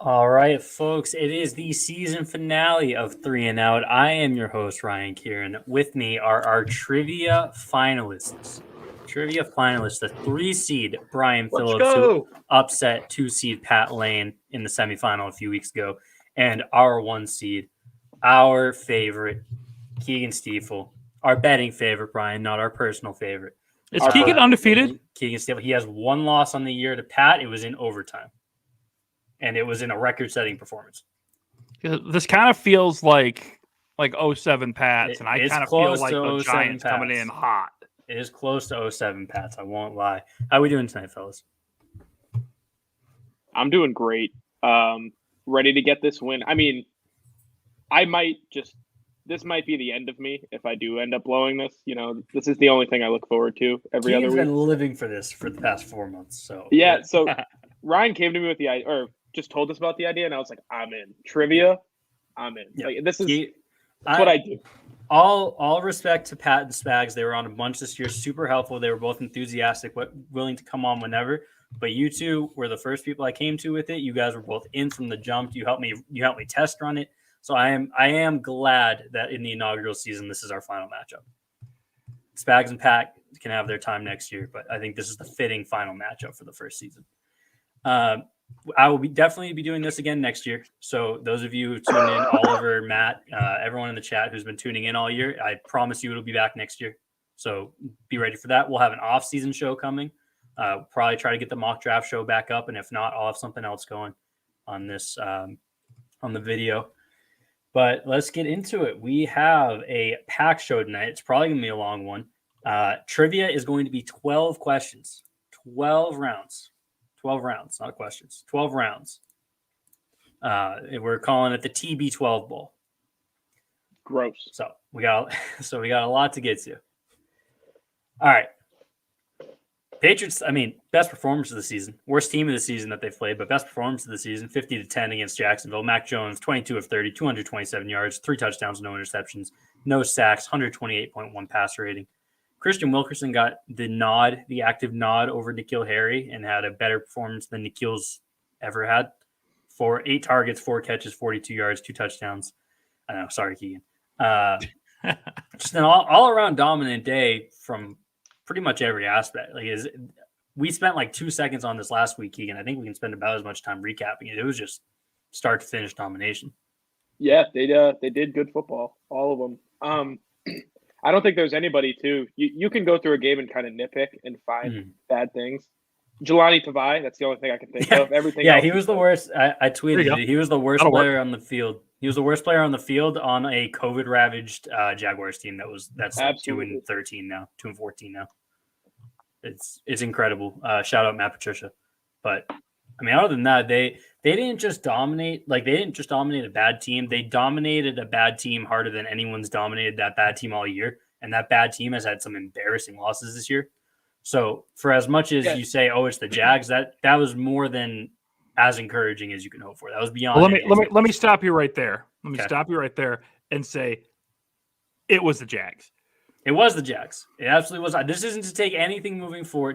All right, folks, it is the season finale of Three and Out. I am your host, Ryan Kieran. With me are our trivia finalists. The 3 seed Brian Let's Phillips, who go. upset 2 seed Pat Lane in the semifinal a few weeks ago, and our 1 seed, our favorite, Keagan Stiefel. Our betting favorite, Brian, not our personal favorite. Is Keagan undefeated? Keagan Stiefel. He has 1 loss on the year to Pat. It was in overtime. And it was in a record-setting performance. This kind of feels like 07 Pats, and I kind of feel like the Giants Pats. coming in hot. It is close to 07 Pats, I won't lie. How are we doing tonight, fellas? I'm doing great. Ready to get this win. I mean, this might be the end of me if I do end up blowing this. You know, this is the only thing I look forward to every other week. He's been living for this for the past 4 months. So yeah, so Ryan came to me with the idea, or just told us about the idea, and I was like, I'm in. Trivia, I'm in. Yeah. Like, that's what I do. All respect to Pat and Spags. They were on a bunch this year, super helpful. They were both enthusiastic, willing to come on whenever. But you two were the first people I came to with it. You guys were both in from the jump. You helped me test run it. So I am glad that in the inaugural season, this is our final matchup. Spags and Pat can have their time next year, but I think this is the fitting final matchup for the first season. I will definitely be doing this again next year. So those of you who tuned in, Oliver, Matt, everyone in the chat who's been tuning in all year, I promise you it'll be back next year. So be ready for that. We'll have an off-season show coming. Probably try to get the mock draft show back up, and if not, I'll have something else going on this on the video. But let's get into it. We have a pack show tonight. It's probably going to be a long one. Trivia is going to be 12 questions, 12 rounds. 12 rounds, not questions. 12 rounds. We're calling it the TB12 Bowl. Gross. So we got a lot to get to. All right. Patriots, best performance of the season. Worst team of the season that they've played, but best performance of the season, 50-10 against Jacksonville. Mac Jones, 22 of 30, 227 yards, 3 touchdowns, no interceptions, no sacks, 128.1 passer rating. Christian Wilkerson got the active nod over N'Keal Harry, and had a better performance than N'Keal's ever had. 8 targets, 4 catches, 42 yards, 2 touchdowns. I know, sorry, Keagan. Just an all-around dominant day from pretty much every aspect. We spent 2 seconds on this last week, Keagan. I think we can spend about as much time recapping it. It was just start to finish domination. Yeah, they did good football, all of them. I don't think there's anybody too. You can go through a game and kind of nitpick and find bad things. Jelani Tavai, that's the only thing I can think of. Everything else, he was the worst. I tweeted it. He was the worst player on the field. He was the worst player on the field on a COVID-ravaged Jaguars team that's 2-13 now, 2-14 now. It's incredible. Shout out Matt Patricia. But other than that, they didn't just dominate. They didn't just dominate a bad team. They dominated a bad team harder than anyone's dominated that bad team all year. And that bad team has had some embarrassing losses this year. So for as much as you say, oh, it's the Jags, that was more than as encouraging as you can hope for. That was beyond. Well, let me stop you right there. Stop you right there and say it was the Jags. It was the Jags. It absolutely was. This isn't to take anything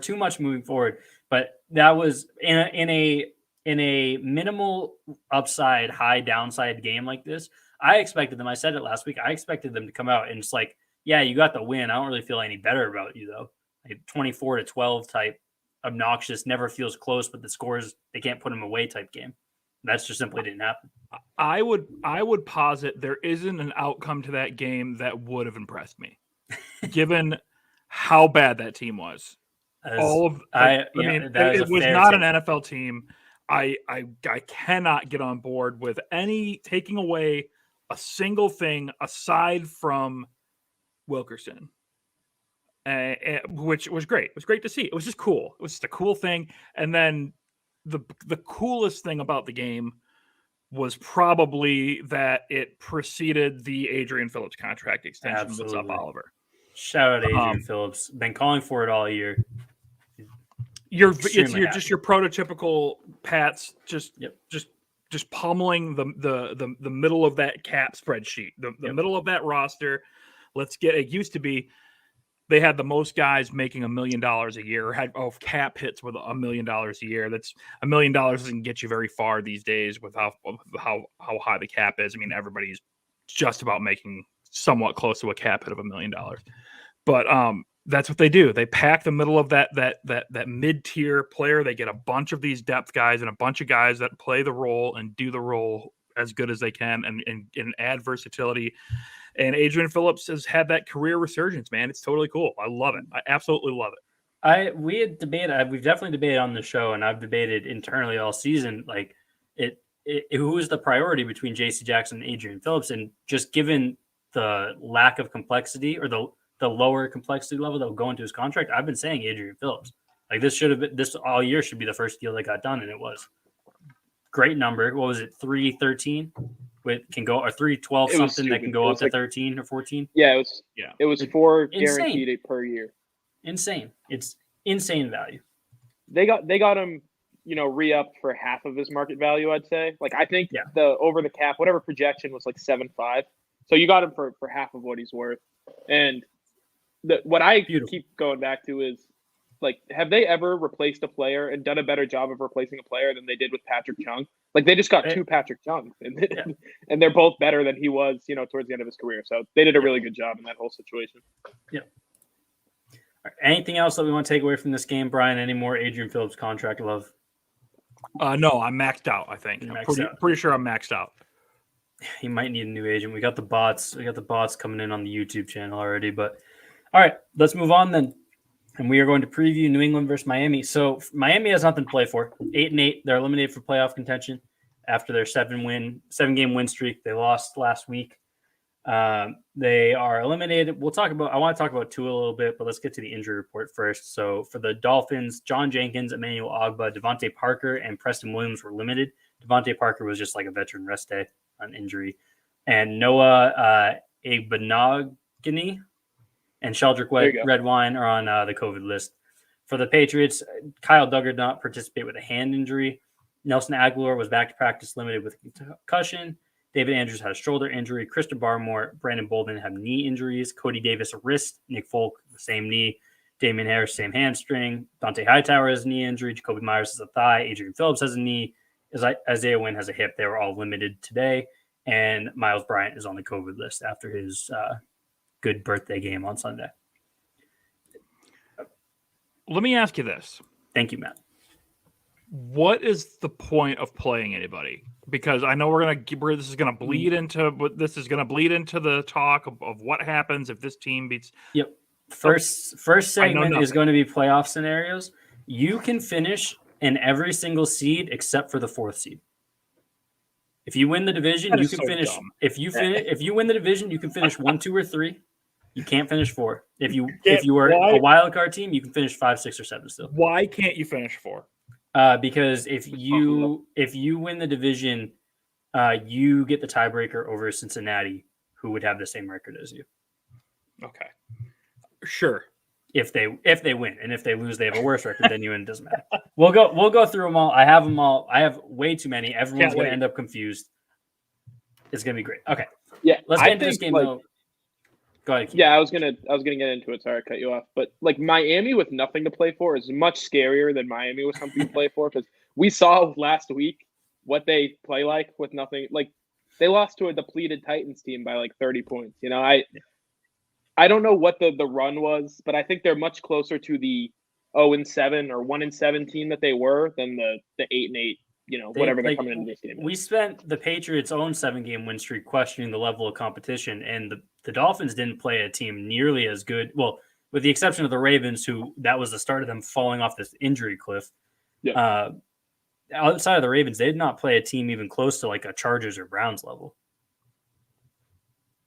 too much moving forward, but that was in a minimal upside, high downside game like this. I expected them. I said it last week. I expected them to come out and it's you got the win. I don't really feel any better about you though. 24-12 type, obnoxious, never feels close, but the scores they can't put them away type game. That's just simply didn't happen. I would posit there isn't an outcome to that game that would have impressed me, given how bad that team was. It was not an NFL team. I cannot get on board with taking away a single thing aside from Wilkerson, which was great. It was great to see. It was just cool. It was just a cool thing. And then the coolest thing about the game was probably that it preceded the Adrian Phillips contract extension. Absolutely. What's up, Oliver? Shout out Adrian Phillips. Been calling for it all year. You're just your prototypical Pats, just pummeling the middle of that cap spreadsheet, the middle of that roster. Let's get it used to be they had the most guys making $1 million a year, or had cap hits with $1 million a year. That's $1 million doesn't get you very far these days with how high the cap is. I mean, everybody's just about making somewhat close to a cap hit of $1 million. But that's what they do. They pack the middle of that mid-tier player. They get a bunch of these depth guys and a bunch of guys that play the role and do the role as good as they can and add versatility. And Adrian Phillips has had that career resurgence, man. It's totally cool. I love it. I absolutely love it. We've definitely debated on the show, and I've debated internally all season, like who is the priority between J.C. Jackson and Adrian Phillips, and just given the lack of complexity or the lower complexity level that will go into his contract, I've been saying Adrian Phillips. Like this all year should be the first deal that got done, and it was great number. What was it? 313 can go, or 312 something that can go up to 13 or 14. Yeah, it was 4 guaranteed per year. Insane. It's insane value. They got him, re-upped for half of his market value, I'd say. Like, I think the over the cap, whatever projection was like 7.5. So you got him for half of what he's worth. And what I keep going back to is, like, have they ever replaced a player and done a better job of replacing a player than they did with Patrick Chung? Like, they just got 2 Patrick Chung, and they're both better than he was, towards the end of his career. So they did a really good job in that whole situation. Yeah. Right. Anything else that we want to take away from this game, Brian? Any more Adrian Phillips contract love? No, I'm maxed out, I think. I'm pretty sure I'm maxed out. He might need a new agent. We got the bots. Coming in on the YouTube channel already. But all right, let's move on then. And we are going to preview New England versus Miami. So Miami has nothing to play for. 8-8. They're eliminated for playoff contention after their 7-game win streak. They lost last week. They are eliminated. I want to talk about Tua a little bit, but let's get to the injury report first. So for the Dolphins, John Jenkins, Emmanuel Ogbah, Devontae Parker, and Preston Williams were limited. Devontae Parker was just like a veteran rest day on injury. And Noah Agbanogany and Sheldrick Redwine are on the COVID list. For the Patriots, Kyle Duggar did not participate with a hand injury. Nelson Aguilar was back to practice limited with concussion. David Andrews had a shoulder injury. Krista Barmore, Brandon Bolden have knee injuries. Cody Davis, a wrist. Nick Folk, the same knee. Damian Harris, same hamstring. Dante Hightower has a knee injury. Jacoby Myers has a thigh. Adrian Phillips has a knee. Isaiah Wynn has a hip. They were all limited today. And Miles Bryant is on the COVID list after his good birthday game on Sunday. Let me ask you this. Thank you, Matt. What is the point of playing anybody? Because I know this is gonna bleed into the talk of what happens if this team beats. Yep. First segment is going to be playoff scenarios. You can finish in every single seed except for the 4th seed. If you win the division, you can finish. Dumb. If you win the division, you can finish 1, 2, or 3. You can't finish 4. If you are a wild card team, you can finish 5, 6, or 7 still. Why can't you finish 4? Because if you win the division, you get the tiebreaker over Cincinnati, who would have the same record as you. Okay, sure. If they win, and if they lose, they have a worse record than you, and it doesn't matter. We'll go through them all. I have them all. I have way too many. Everyone's going to end up confused. It's going to be great. Okay. Yeah. Let's get into this game though. Go ahead. Yeah, I was gonna get into it. Sorry, I cut you off. But like Miami with nothing to play for is much scarier than Miami with something to play for, because we saw last week what they play like with nothing. Like, they lost to a depleted Titans team by like 30 points. I don't know what the run was, but I think they're much closer to the 0-7 or 1-7 team that they were than the 8-8. Whatever they're coming into this game. We spent the Patriots' own 7-game win streak questioning the level of competition, and the Dolphins didn't play a team nearly as good. Well, with the exception of the Ravens, who that was the start of them falling off this injury cliff. Yeah. Outside of the Ravens, they did not play a team even close to like a Chargers or Browns level.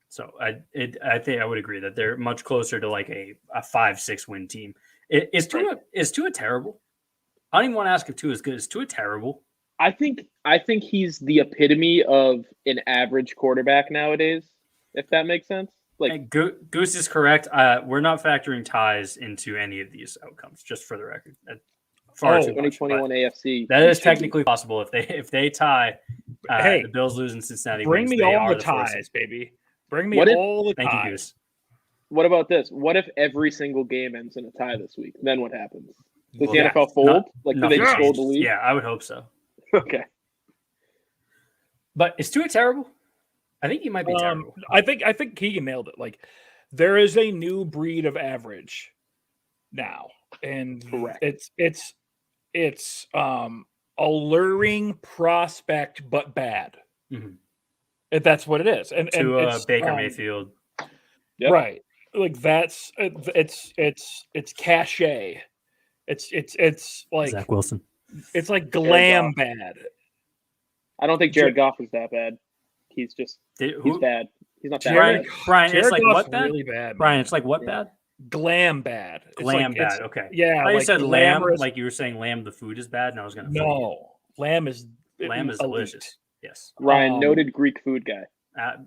So I think I would agree that they're much closer to like a 5-6 win team. Is Tua terrible? I don't even want to ask if Tua is good. Is Tua terrible? I think he's the epitome of an average quarterback nowadays, if that makes sense. Like, Goose is correct. We're not factoring ties into any of these outcomes, just for the record. 2021 AFC. That is technically possible if they tie. The Bills lose in Cincinnati. Bring me all the ties, baby. Bring me all the ties. Thank you, Goose. What about this? What if every single game ends in a tie this week? Then what happens? Does the NFL fold? Do they just fold the league? Yeah, I would hope so. Okay. But is Tua terrible? I think he might be terrible. I think Keagan nailed it. Like, there is a new breed of average now, and correct. It's alluring prospect but bad. Mm-hmm. That's what it is. And it's Baker Mayfield, right? Like that's it's cachet. It's like Zach Wilson. It's like glam bad. I don't think Jared Goff is that bad. He's just he's bad. He's not that bad. Brian, Jared it's like Goff's what bad? Really bad. Brian, it's like what bad? Glam bad. Glam bad. Okay. Yeah. I thought you said lamb, like you were saying lamb. The food is bad, and I was gonna. No, lamb is delicious. Yes. Ryan, noted Greek food guy.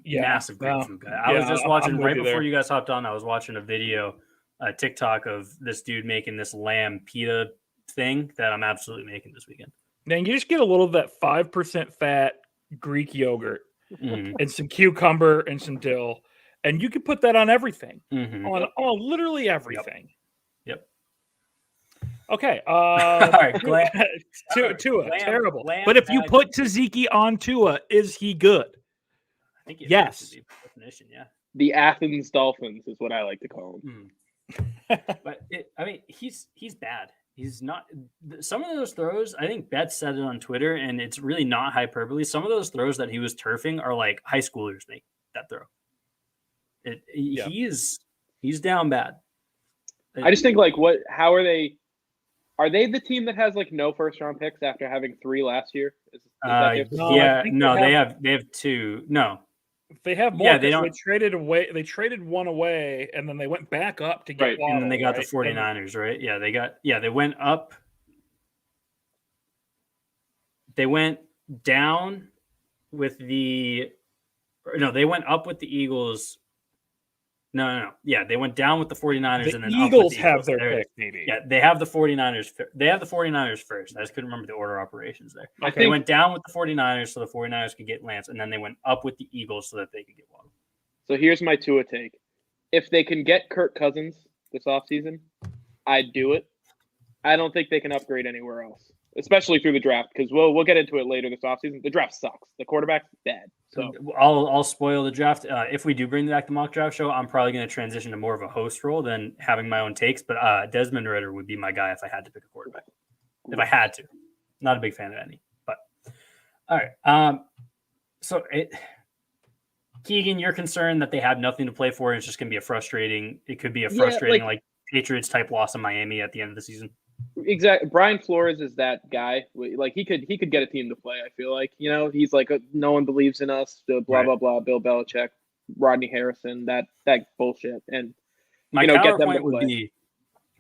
Massive Greek food guy. I was just watching right before you guys hopped on. I was watching a video, a TikTok of this dude making this lamb pita thing that I'm absolutely making this weekend. Then you just get a little of that 5% fat Greek yogurt and some cucumber and some dill, and you can put that on everything, on literally everything. Yep. Okay. All right. Tua, terrible. But if you put Tzatziki on Tua, is he good? I think yes. Definition, yeah. The Athens Dolphins is what I like to call him. But he's bad. He's not. Some of those throws, I think Bet said it on Twitter, and it's really not hyperbole. Some of those throws that he was turfing are like high schoolers make that throw. He's down bad. I just think how are they? Are they the team that has like no first round picks after having 3 last year? They have 2. No. They have more. Yeah, they traded away. They traded one away, and then they went back up to get Waddle, and then they got the 49ers, right? Yeah, they went up. They went down with they went up with the Eagles. No. Yeah, they went down with the 49ers and then Eagles up have their pick, maybe. Yeah, they have the 49ers. They have the 49ers first. I just couldn't remember the order of operations there. They went down with the 49ers so the 49ers could get Lance, and then they went up with the Eagles so that they could get Waddle. So here's my Tua take. If they can get Kirk Cousins this offseason, I'd do it. I don't think they can upgrade anywhere else, especially through the draft, because we'll get into it later this offseason. The draft sucks. The quarterback's bad. So I'll spoil the draft. If we do bring back the mock draft show, I'm probably going to transition to more of a host role than having my own takes. But Desmond Ridder would be my guy if I had to pick a quarterback. If I had to. Not a big fan of any. But all right. Keagan, you're concerned that they have nothing to play for and it's just going to be it could be a frustrating Patriots type loss in Miami at the end of the season. Exactly. Brian Flores is that guy. Like he could get a team to play. I feel like he's like no one believes in us. Blah blah blah. Bill Belichick, Rodney Harrison. That bullshit. And my counterpoint would be: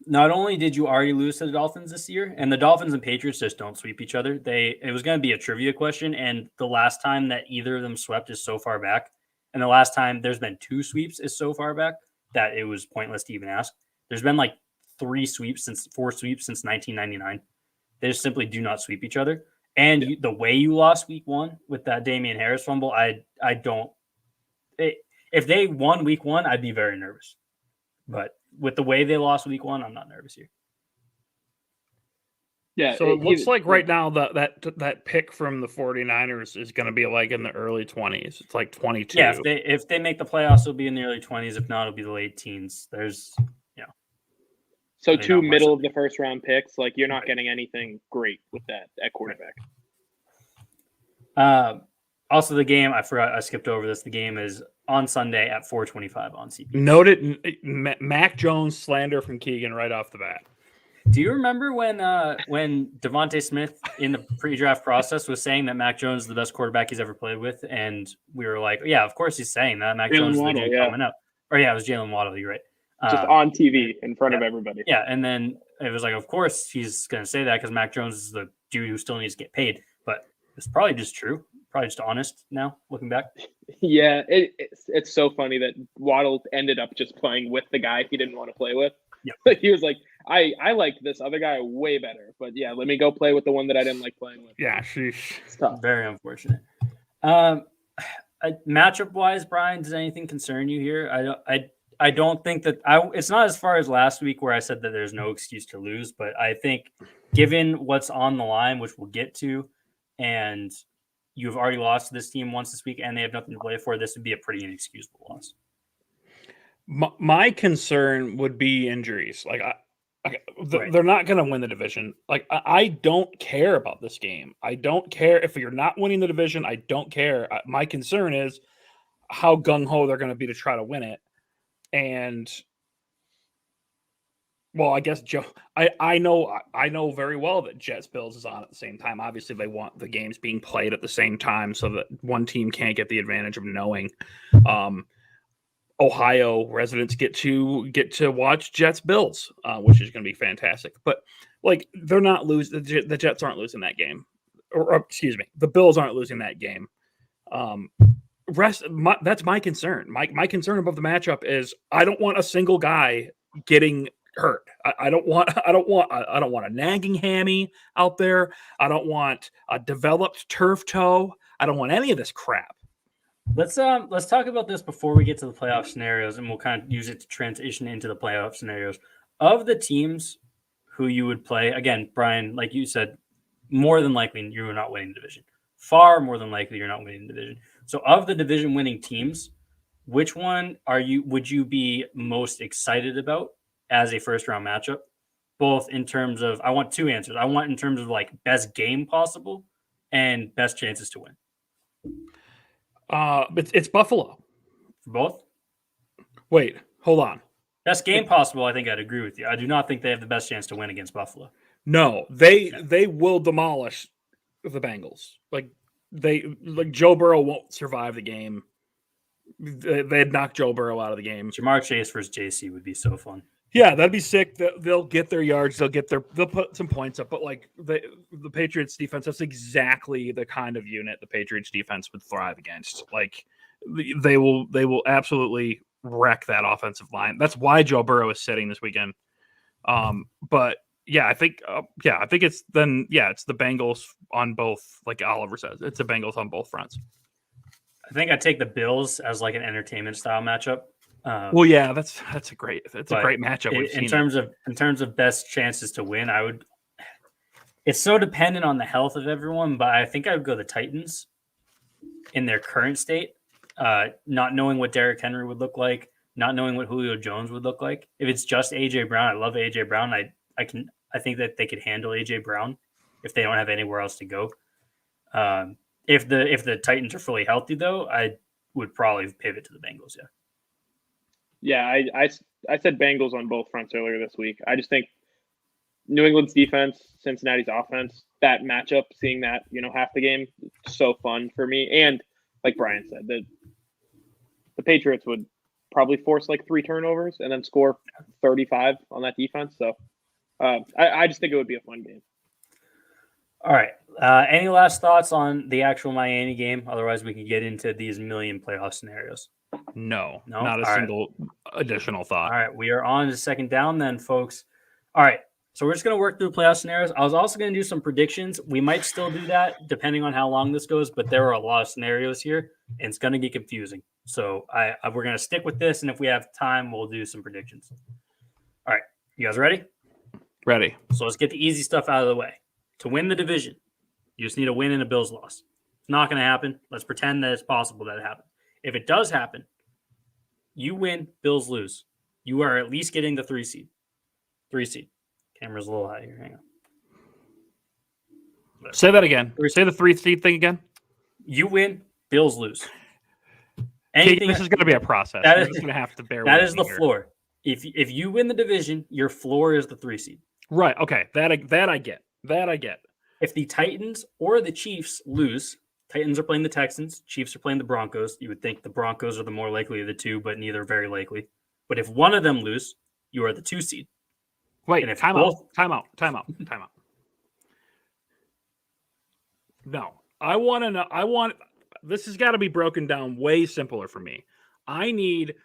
not only did you already lose to the Dolphins this year, and the Dolphins and Patriots just don't sweep each other. It was going to be a trivia question, and the last time that either of them swept is so far back, and the last time there's been 2 sweeps is so far back that it was pointless to even ask. There's been 4 sweeps since 1999. They just simply do not sweep each other. And the way you lost week 1 with that Damian Harris fumble, I don't. If they won week 1, I'd be very nervous. But with the way they lost week 1, I'm not nervous here. Yeah. So it looks like right now that pick from the 49ers is going to be in the early 20s. It's 22. Yeah. If they make the playoffs, it'll be in the early 20s. If not, it'll be the late teens. So 2 middle of the first round picks, you're not getting anything great with that at quarterback. Also, the game, I forgot, I skipped over this. The game is on Sunday at 4:25 on CBS. Noted Mac Jones slander from Keagan right off the bat. Do you remember when Devontae Smith in the pre-draft process was saying that Mac Jones is the best quarterback he's ever played with? And we were like, yeah, of course he's saying that. Mac Jones is the dude coming up. Or yeah, it was Jalen Waddle. You're right. Just on TV in front of everybody. Yeah, and then it was of course he's going to say that because Mac Jones is the dude who still needs to get paid. But it's probably just true. Probably just honest now, looking back. Yeah, it's so funny that Waddle ended up just playing with the guy he didn't want to play with. Yeah. He was like, I liked this other guy way better. But yeah, let me go play with the one that I didn't like playing with. Yeah, sheesh. It's tough. Very unfortunate. Matchup-wise, Brian, does anything concern you here? I don't think that it's not as far as last week where I said that there's no excuse to lose, but I think given what's on the line, which we'll get to, and you've already lost to this team once this week and they have nothing to play for, this would be a pretty inexcusable loss. My concern would be injuries. Like, they're not going to win the division. Like, I don't care about this game. I don't care if you're not winning the division. I don't care. My concern is how gung-ho they're going to be to try to win it. And, well, I guess Joe, I know very well that Jets-Bills is on at the same time. Obviously, they want the games being played at the same time so that one team can't get the advantage of knowing. Ohio residents get to watch Jets-Bills, which is going to be fantastic. But, like, they're not losing. The Jets aren't losing that game. Or excuse me, the Bills aren't losing that game. That's my concern. My concern above the matchup is I don't want a single guy getting hurt. I don't want a nagging hammy out there. I don't want a developed turf toe. I don't want any of this crap. Let's talk about this before we get to the playoff scenarios, and we'll kind of use it to transition into the playoff scenarios. Of the teams who you would play, again, Brian, like you said, more than likely you're not winning the division. Far more than likely you're not winning the division. So of the division winning teams, which one would you be most excited about as a first round matchup? Both in terms of, I want two answers. I want in terms of like best game possible and best chances to win. It's Buffalo. For both? Wait, hold on. Best game possible, I think I'd agree with you. I do not think they have the best chance to win against Buffalo. No, they will demolish the Bengals. Like Joe Burrow won't survive the game. They'd knock Joe Burrow out of the game. Jamar Chase versus JC would be so fun. Yeah, that'd be sick. They'll get their yards. They'll put some points up. But like the Patriots defense, that's exactly the kind of unit the Patriots defense would thrive against. Like they will absolutely wreck that offensive line. That's why Joe Burrow is sitting this weekend. But yeah, I think it's the Bengals on both. Like Oliver says, it's the Bengals on both fronts. I think I'd take the Bills as like an entertainment style matchup. Well, yeah, that's a great matchup. In terms of best chances to win, I would. It's so dependent on the health of everyone, but I think I would go the Titans in their current state, not knowing what Derrick Henry would look like, not knowing what Julio Jones would look like. If it's just AJ Brown, I love AJ Brown. I think that they could handle AJ Brown if they don't have anywhere else to go. If the Titans are fully healthy, though, I would probably pivot to the Bengals. Yeah. Yeah, I said Bengals on both fronts earlier this week. I just think New England's defense, Cincinnati's offense, that matchup, seeing that, half the game, so fun for me. And like Brian said, the Patriots would probably force like 3 turnovers and then score 35 on that defense. So I just think it would be a fun game. All right. Any last thoughts on the actual Miami game? Otherwise, we can get into these million playoff scenarios. No, not a single additional thought. All right, we are on to second down then, folks. All right, so we're just going to work through playoff scenarios. I was also going to do some predictions. We might still do that depending on how long this goes, but there are a lot of scenarios here, and it's going to get confusing. So we're going to stick with this, and if we have time, we'll do some predictions. All right, you guys ready? Ready. So let's get the easy stuff out of the way. To win the division, you just need a win and a Bills loss. It's not going to happen. Let's pretend that it's possible that it happens. If it does happen, you win, Bills lose. You are at least getting the 3 seed. 3 seed. Camera's a little high here. Hang on. Say that again. Say the 3 seed thing again. You win, Bills lose. This is going to be a process. You're just going to have to bear with me. That is the floor. If you win the division, your floor is the 3 seed. Right. Okay. That I get. If the Titans or the Chiefs lose, Titans are playing the Texans, Chiefs are playing the Broncos. You would think the Broncos are the more likely of the two, but neither are very likely. But if one of them lose, you are the 2 seed. Wait, and if time out. No, I want to know. This has got to be broken down way simpler for me. I need,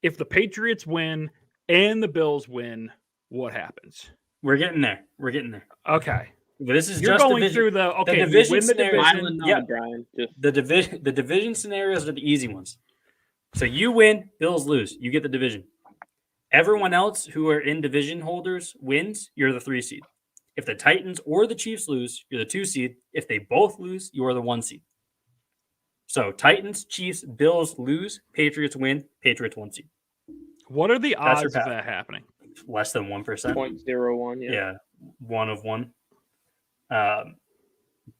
if the Patriots win and the Bills win, what happens? We're getting there. Okay. But this is You're just going through the division win the division. Yeah, Brian. The division scenarios are the easy ones. So you win, Bills lose. You get the division. Everyone else who are in division holders wins, you're the 3 seed. If the Titans or the Chiefs lose, you're the 2 seed. If they both lose, you are the 1 seed. So Titans, Chiefs, Bills lose, Patriots win, Patriots 1 seed. What are the odds of that happening? Less than 1%. 0.01, yeah. 1 of 1.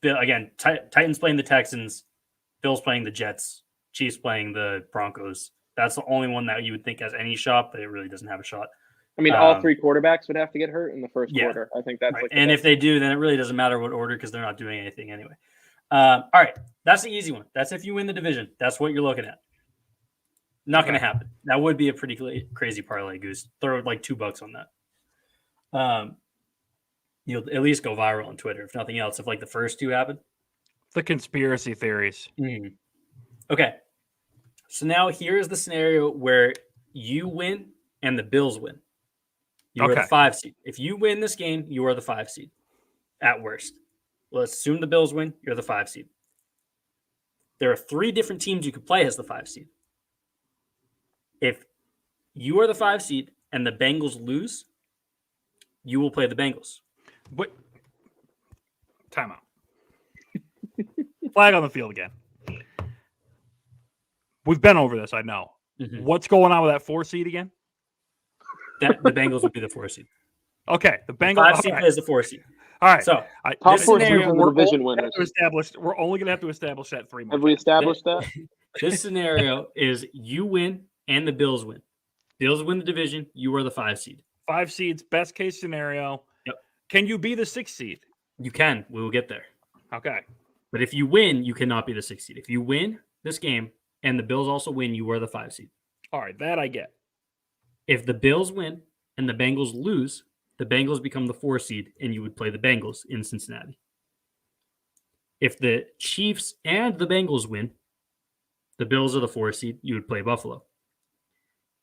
Again, Titans playing the Texans, Bills playing the Jets, Chiefs playing the Broncos. That's the only one that you would think has any shot, but it really doesn't have a shot. I mean, all 3 quarterbacks would have to get hurt in the first quarter. I think that's right. like. And if they do, then it really doesn't matter what order because they're not doing anything anyway. All right, that's the easy one. That's if you win the division. That's what you're looking at. Not going to happen. That would be a pretty crazy parlay, Goose. Throw like $2 on that. You'll at least go viral on Twitter, if nothing else. If like the first 2 happen, the conspiracy theories. Okay, so now here's the scenario where you win and the Bills win. You are the 5 seed. If you win this game, you are the 5 seed at worst. Let's assume the Bills win. You're the 5 seed. There are 3 different teams you could play as the 5 seed. If you are the 5 seed and the Bengals lose, you will play the Bengals. What? Timeout. Flag on the field again. We've been over this, I know. What's going on with that 4 seed again? The Bengals would be the 4 seed. Okay, the Bengals. 5 seed plays the 4 seed. All right. So top 4 seeds in the division winners. We're only going to have to establish that 3 more. Have we established that? This scenario is you win and the Bills win. Bills win the division. You are the 5 seed. 5 seeds, best case scenario. Yep. Can you be the 6 seed? You can. We will get there. Okay. But if you win, you cannot be the 6 seed. If you win this game and the Bills also win, you are the 5 seed. All right, that I get. If the Bills win and the Bengals lose, the Bengals become the 4 seed, and you would play the Bengals in Cincinnati. If the Chiefs and the Bengals win, the Bills are the 4 seed, you would play Buffalo.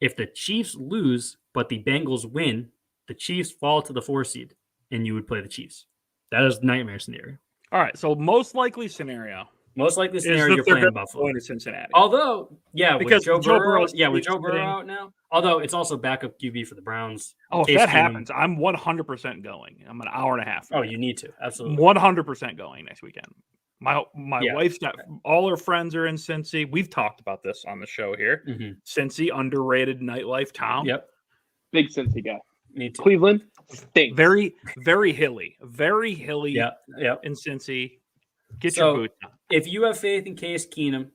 If the Chiefs lose, but the Bengals win, the Chiefs fall to the 4 seed, and you would play the Chiefs. That is the nightmare scenario. All right, so most likely scenario. Most likely scenario, you're playing Buffalo. Going to Cincinnati. Although, because with Joe Burrow out now. Although it's also backup QB for the Browns. Oh, if that happens, I'm 100% going. I'm an hour and a half. Oh, you need to. Absolutely. 100% going next weekend. My wife's got all her friends are in Cincy. We've talked about this on the show here. Cincy, underrated nightlife town. Yep. Big Cincy guy. Me too. Cleveland, stinks. Very, very hilly. Very hilly in Cincy. Get your boots on. If you have faith in Case Keenum,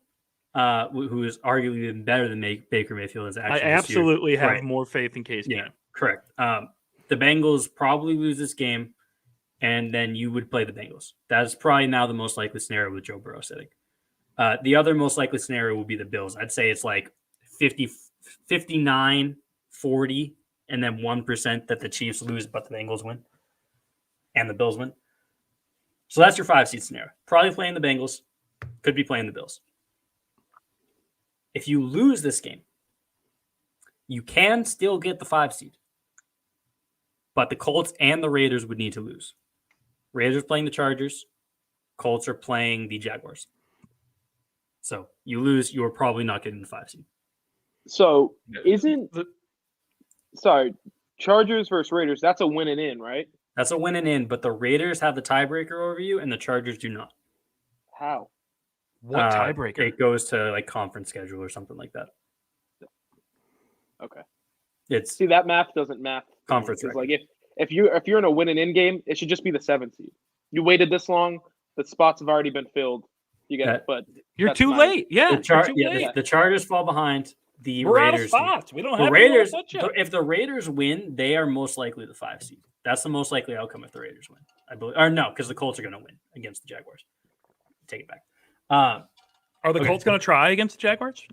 who is arguably even better than Baker Mayfield is actually I absolutely have more faith in Case Keenum. Yeah, correct. The Bengals probably lose this game, and then you would play the Bengals. That is probably now the most likely scenario with Joe Burrow sitting. The other most likely scenario will be the Bills. I'd say it's like 59, 40, and then 1% that the Chiefs lose, but the Bengals win, and the Bills win. So that's your 5 seed scenario. Probably playing the Bengals. Could be playing the Bills. If you lose this game, you can still get the 5 seed. But the Colts and the Raiders would need to lose. Raiders playing the Chargers. Colts are playing the Jaguars. So you lose, you're probably not getting the 5 seed. So Chargers versus Raiders, that's a win and in, right? That's a win and in, but the Raiders have the tiebreaker over you, and the Chargers do not. How? What tiebreaker? It goes to like conference schedule or something like that. Okay. See, that math doesn't math. Conference record. Like if you're in a win and in game, it should just be the 7 seed. You waited this long, the spots have already been filled. You get it, but you're too late. Yeah, the Chargers fall behind. We're Raiders. Out of spots. We don't have the Raiders. If the Raiders win, they are most likely the 5 seed. That's the most likely outcome if the Raiders win, I believe. Or no, because the Colts are going to win against the Jaguars. Take it back. Are the Colts going to try against the Jaguars?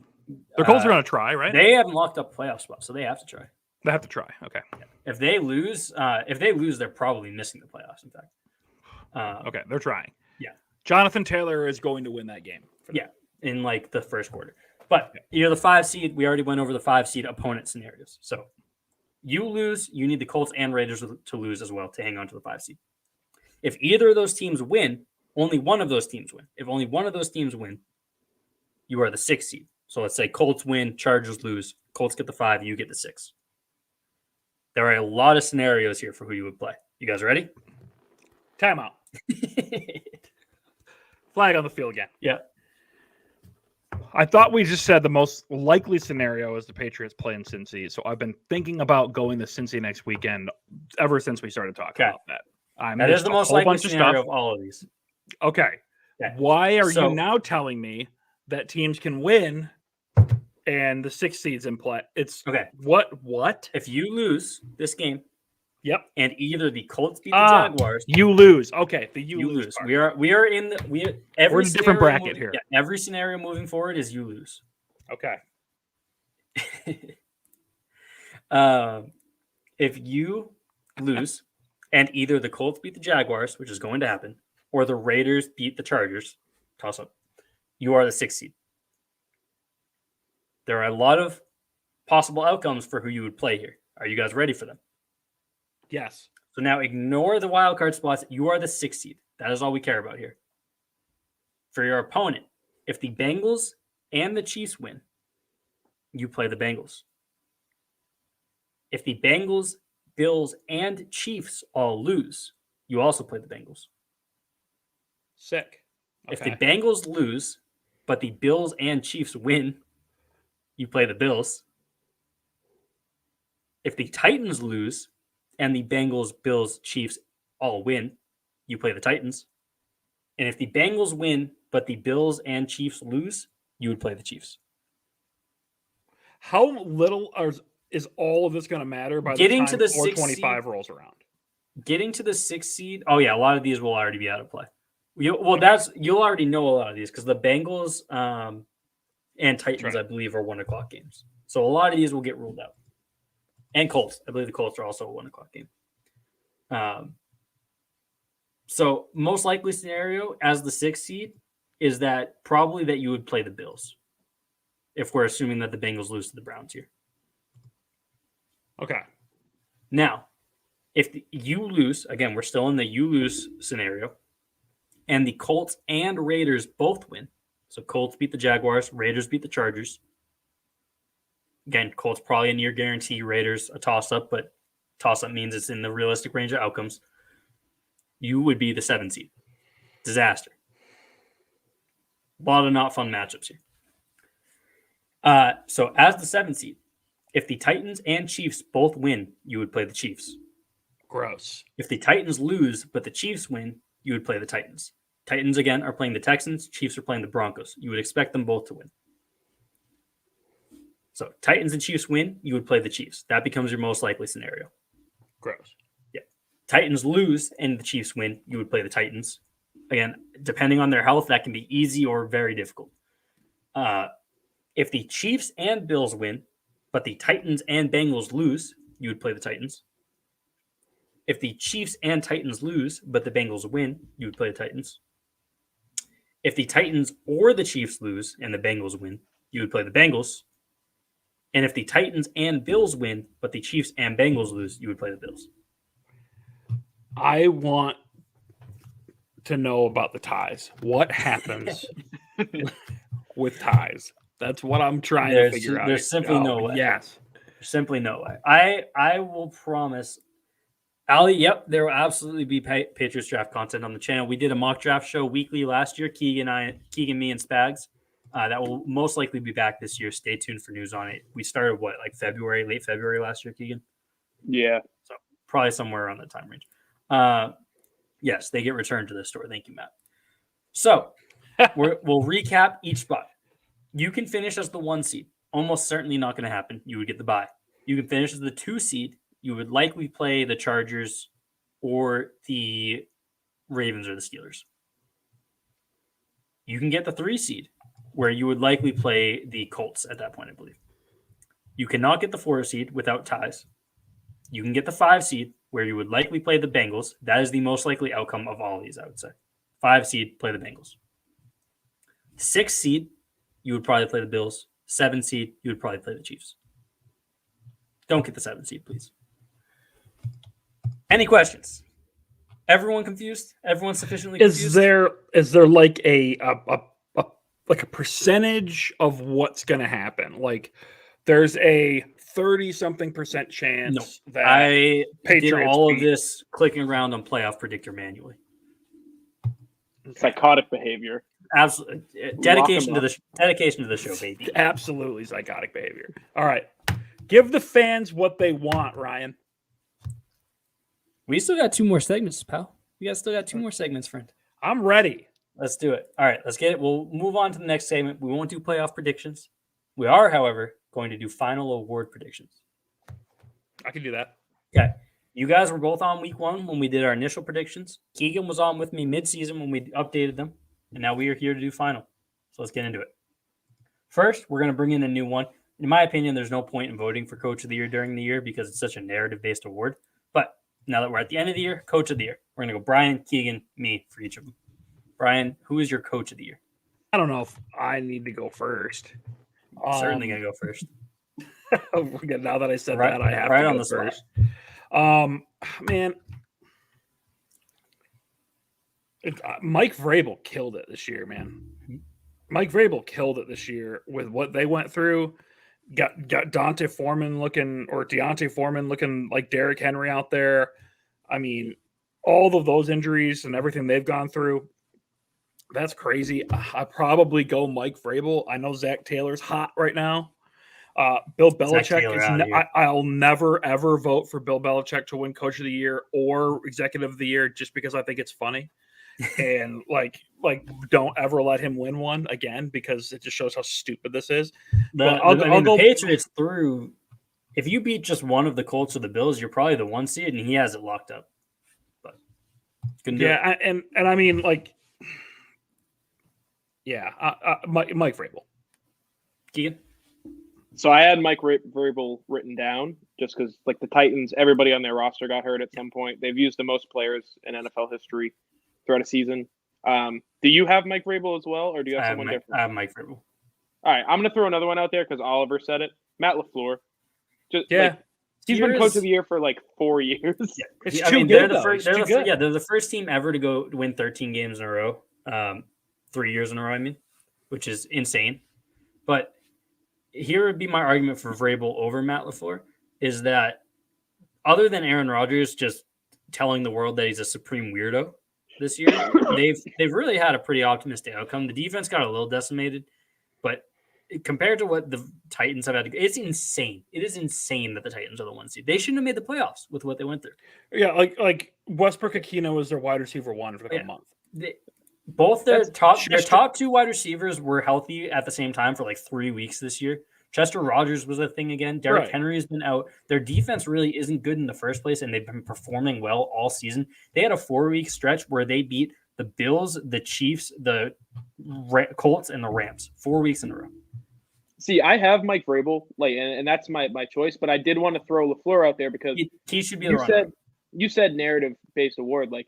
The Colts are going to try, right? They haven't locked up playoff spots, so they have to try. They have to try. Okay. Yeah. If they lose, they're probably missing the playoffs. In fact. Okay, they're trying. Yeah. Jonathan Taylor is going to win that game. In like the first quarter. But you're the 5 seed. We already went over the 5 seed opponent scenarios. So you lose, you need the Colts and Raiders to lose as well to hang on to the 5 seed. If either of those teams win, only one of those teams win. If only one of those teams win, you are the 6 seed. So let's say Colts win, Chargers lose. Colts get the 5, you get the 6. There are a lot of scenarios here for who you would play. You guys ready? Timeout. Flag on the field again. Yeah. I thought we just said the most likely scenario is the Patriots playing Cincy. So I've been thinking about going to Cincy next weekend ever since we started talking about that. That is the most likely scenario of all of these. Okay. Why are you now telling me that teams can win and the 6 seeds in play? It's okay. What? If you lose this game, yep, and either the Colts beat the Jaguars, you lose. Okay, you lose. We are in we're in a different bracket here. Yeah, every scenario moving forward is you lose. Okay. If you lose and either the Colts beat the Jaguars, which is going to happen, or the Raiders beat the Chargers, toss up, you are the 6th seed. There are a lot of possible outcomes for who you would play here. Are you guys ready for them? Yes. So now ignore the wild card spots. You are the 6th seed. That is all we care about here. For your opponent, if the Bengals and the Chiefs win, you play the Bengals. If the Bengals, Bills, and Chiefs all lose, you also play the Bengals. Sick. Okay. If the Bengals lose, but the Bills and Chiefs win, you play the Bills. If the Titans lose and the Bengals, Bills, Chiefs all win, you play the Titans. And if the Bengals win, but the Bills and Chiefs lose, you would play the Chiefs. How little is all of this going to matter by the time 425 rolls around? Getting to the 6th seed. Oh yeah, a lot of these will already be out of play. You'll already know a lot of these because the Bengals and Titans, I believe, are 1:00 games. So a lot of these will get ruled out. And Colts. I believe the Colts are also a 1:00 game. So most likely scenario as the 6th seed is that probably that you would play the Bills if we're assuming that the Bengals lose to the Browns here. Okay. Now, if you lose, again, we're still in the you lose scenario, and the Colts and Raiders both win. So Colts beat the Jaguars, Raiders beat the Chargers. Again, Colts probably a near guarantee, Raiders a toss-up, but toss-up means it's in the realistic range of outcomes. You would be the 7th seed. Disaster. A lot of not fun matchups here. So as the 7th seed, if the Titans and Chiefs both win, you would play the Chiefs. Gross. If the Titans lose, but the Chiefs win, you would play the Titans. Titans, again, are playing the Texans. Chiefs are playing the Broncos. You would expect them both to win. So Titans and Chiefs win, you would play the Chiefs. That becomes your most likely scenario. Gross. Yeah. Titans lose and the Chiefs win, you would play the Titans. Again, depending on their health, that can be easy or very difficult. If the Chiefs and Bills win, but the Titans and Bengals lose, you would play the Titans. If the Chiefs and Titans lose, but the Bengals win, you would play the Titans. If the Titans or the Chiefs lose and the Bengals win, you would play the Bengals. And if the Titans and Bills win, but the Chiefs and Bengals lose, you would play the Bills. I want to know about the ties. What happens with ties? That's what I'm trying to figure out. There's simply no way. Yes. There's simply no way. I will promise, Ali, yep, there will absolutely be Patriots draft content on the channel. We did a mock draft show weekly last year, Keegan, me, and Spags. That will most likely be back this year. Stay tuned for news on it. We started, late February last year, Keegan? Yeah. So probably somewhere around that time range. Yes, they get returned to the store. Thank you, Matt. So we'll recap each spot. You can finish as the 1 seed. Almost certainly not going to happen. You would get the bye. You can finish as the 2 seed. You would likely play the Chargers or the Ravens or the Steelers. You can get the 3 seed, where you would likely play the Colts at that point, I believe. You cannot get the 4 seed without ties. You can get the 5 seed, where you would likely play the Bengals. That is the most likely outcome of all of these, I would say. 5 seed, play the Bengals. 6 seed, you would probably play the Bills. 7 seed, you would probably play the Chiefs. Don't get the 7 seed, please. Any questions? Everyone confused? Everyone sufficiently confused? Is there like a percentage of what's going to happen? Like there's a 30-something% chance that I Patriots did all of this clicking around on Playoff Predictor manually. Psychotic behavior. Absolutely. Dedication to the show, baby. Absolutely psychotic behavior. All right. Give the fans what they want, Ryan. We still got 2 more segments, pal. We still got 2 more segments, friend. I'm ready. Let's do it. All right, let's get it. We'll move on to the next segment. We won't do playoff predictions. We are, however, going to do final award predictions. I can do that. Okay. You guys were both on week 1 when we did our initial predictions. Keagan was on with me mid-season when we updated them. And now we are here to do final. So let's get into it. First, we're going to bring in a new one. In my opinion, there's no point in voting for Coach of the Year during the year because it's such a narrative-based award. But now that we're at the end of the year, Coach of the Year. We're going to go Brian, Keagan, me for each of them. Brian, who is your Coach of the Year? I don't know if I need to go first. Certainly going to go first. Now that I said that, I have to go first. Man, Mike Vrabel killed it this year, man. Mike Vrabel killed it this year with what they went through. Got Deontay Foreman looking like Derrick Henry out there. I mean, all of those injuries and everything they've gone through, that's crazy. I probably go Mike Vrabel. I know Zach Taylor's hot right now. Bill Belichick I'll never ever vote for Bill Belichick to win Coach of the Year or Executive of the Year just because I think it's funny. And like don't ever let him win one again because it just shows how stupid this is. The Patriots through. If you beat just one of the Colts or the Bills, you're probably the 1 seed, and he has it locked up. But and I mean Mike Vrabel. Keagan? So I had Mike Vrabel written down just because, like, the Titans, everybody on their roster got hurt at some point. They've used the most players in NFL history throughout a season. Do you have Mike Vrabel as well, or do you have someone different? I have Mike Vrabel. All right, I'm going to throw another one out there because Oliver said it. Matt Lafleur. He's been Coach of the Year for like 4 years. Yeah. It's too good. They're the first team ever to go win 13 games in a row, 3 years in a row. I mean, which is insane. But here would be my argument for Vrabel over Matt Lafleur is that other than Aaron Rodgers just telling the world that he's a supreme weirdo this year, they've really had a pretty optimistic outcome. The defense got a little decimated, but compared to what the Titans have had to go, it's insane. It is insane that the Titans are the 1 seed. They shouldn't have made the playoffs with what they went through. Yeah, like Westbrook-Ikhine was their wide receiver 1 for the month. Their top 2 wide receivers were healthy at the same time for like 3 weeks this year. Chester Rogers was a thing again. Derrick Henry has been out. Their defense really isn't good in the first place, and they've been performing well all season. They had a 4-week stretch where they beat the Bills, the Chiefs, the Colts, and the Rams 4 weeks in a row. See, I have Mike Vrabel, and that's my choice, but I did want to throw Lafleur out there because he should be the runner. You said narrative-based award. Like,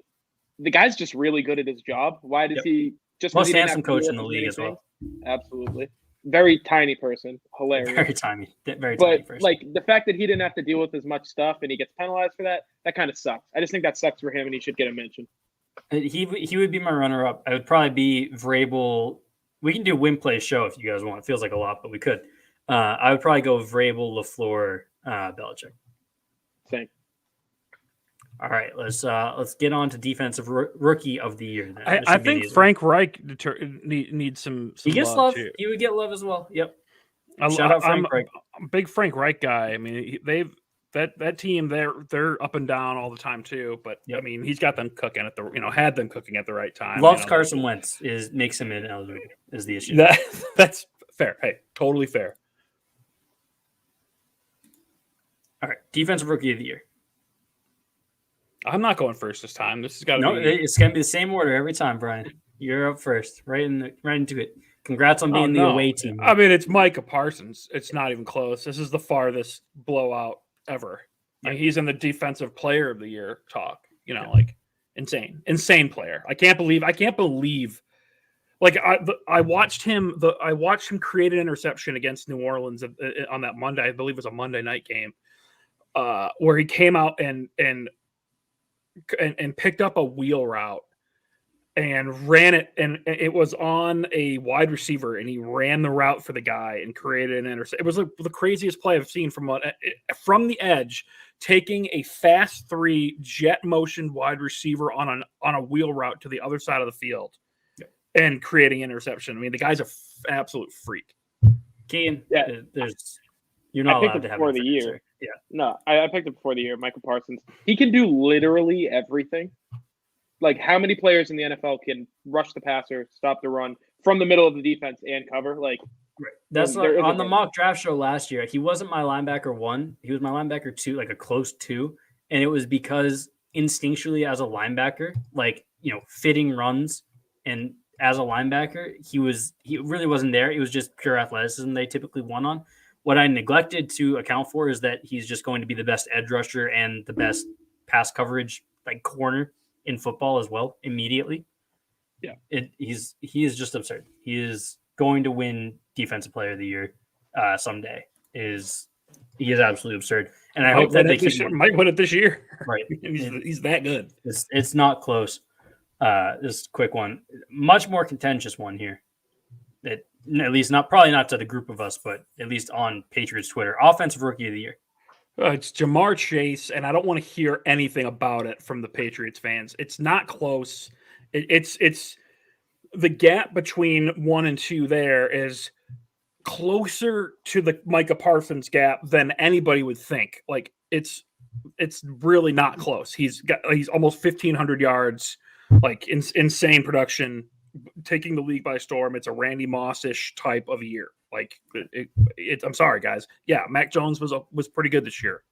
the guy's just really good at his job. Why does he just most handsome coach in the league as well? Absolutely. Very tiny person. Hilarious. Very tiny person. But, like, the fact that he didn't have to deal with as much stuff and he gets penalized for that kind of sucks. I just think that sucks for him, and he should get a mention. He would be my runner-up. I would probably be Vrabel. We can do win play show if you guys want. It feels like a lot, but we could. I would probably go Vrabel, Lafleur, Belichick. Same. All right, let's get on to defensive rookie of the year. I think Frank Reich needs some he gets love. Too. He would get love as well. Yep. Shout out Frank Reich. I'm a big Frank Reich guy. I mean, that team they're up and down all the time too. But I mean, he's got them cooking had them cooking at the right time. Loves Carson Wentz makes him ineligible is the issue. That's fair. Hey, totally fair. All right, defensive rookie of the year. I'm not going first this time. This has got to be. It's going to be the same order every time, Brian. You're up first, right into it. Congrats on being the away team. I mean, it's Micah Parsons. It's not even close. This is the farthest blowout ever. I mean, he's in the defensive player of the year talk. Like insane player. I can't believe. Like I watched him. I watched him create an interception against New Orleans on that Monday. I believe it was a Monday night game, where he came out and picked up a wheel route and ran it, and it was on a wide receiver, and he ran the route for the guy and created an interception. It was like the craziest play I've seen from the edge, taking a fast 3 jet motion wide receiver on a wheel route to the other side of the field and creating interception. I mean, the guy's an absolute freak. Keagan, you're I not picked allowed it to have before him the for year. answer. Yeah. No, I picked it before the year. Michael Parsons. He can do literally everything. Like, how many players in the NFL can rush the passer, stop the run from the middle of the defense and cover? Like, that's like, on the mock draft show last year. He wasn't my linebacker 1. He was my linebacker 2, like a close 2. And it was because instinctually as a linebacker, like, fitting runs, and as a linebacker, he really wasn't there. It was just pure athleticism they typically won on. What I neglected to account for is that he's just going to be the best edge rusher and the best pass coverage, like, corner in football as well immediately. Yeah. He is just absurd. He is going to win Defensive Player of the Year someday. He is absolutely absurd. And I hope that they might win it this year. Right. He's that good. It's not close. This quick one, much more contentious one here. At least probably not to the group of us, but at least on Patriots Twitter. Offensive Rookie of the Year. It's Jamar Chase, and I don't want to hear anything about it from the Patriots fans. It's not close. It's the gap between 1 and 2 there is closer to the Micah Parsons gap than anybody would think. Like, it's really not close. He's almost 1,500 yards, like insane production, taking the league by storm. It's a Randy Moss-ish type of year. Like, I'm sorry, guys. Yeah, Mac Jones was pretty good this year.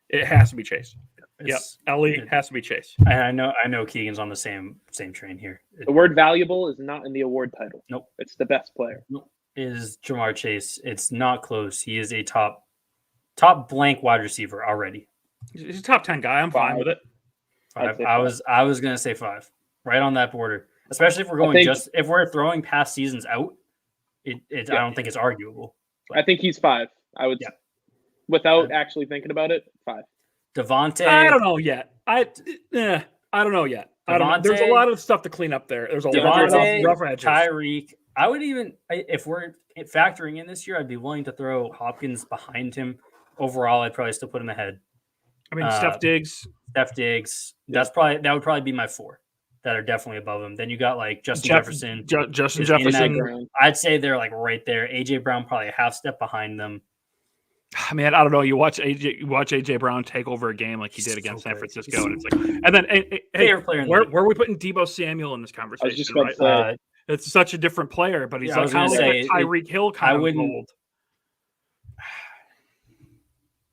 It has to be Chase. Yep, Ellie has to be Chase. I know Keegan's on the same train here. The word valuable is not in the award title. Nope. It's the best player. Nope. Is Jamar Chase. It's not close. He is a top blank wide receiver already. He's a top 10 guy. I'm fine with it. 5. I was gonna say 5. Right on that border. Especially if we're going if we're throwing past seasons out, I don't think it's arguable. But I think he's 5. I would without actually thinking about it, 5. Devontae. I don't know yet. I don't know yet. There's a lot of stuff to clean up there. There's a lot of rough edges. Tyreek. I would even, if we're factoring in this year, I'd be willing to throw Hopkins behind him. Overall, I'd probably still put him ahead. I mean, Steph Diggs. That would probably be my 4 that are definitely above him. Then you got like Justin Jefferson. Justin Jefferson. I'd say they're like right there. AJ Brown probably a half step behind them. Man, I don't know. You watch AJ Brown take over a game like he did against San Francisco, and it's like, and then where are we putting Deebo Samuel in this conversation? I was just about to say, it's such a different player, but he's like Tyreek Hill kind of old.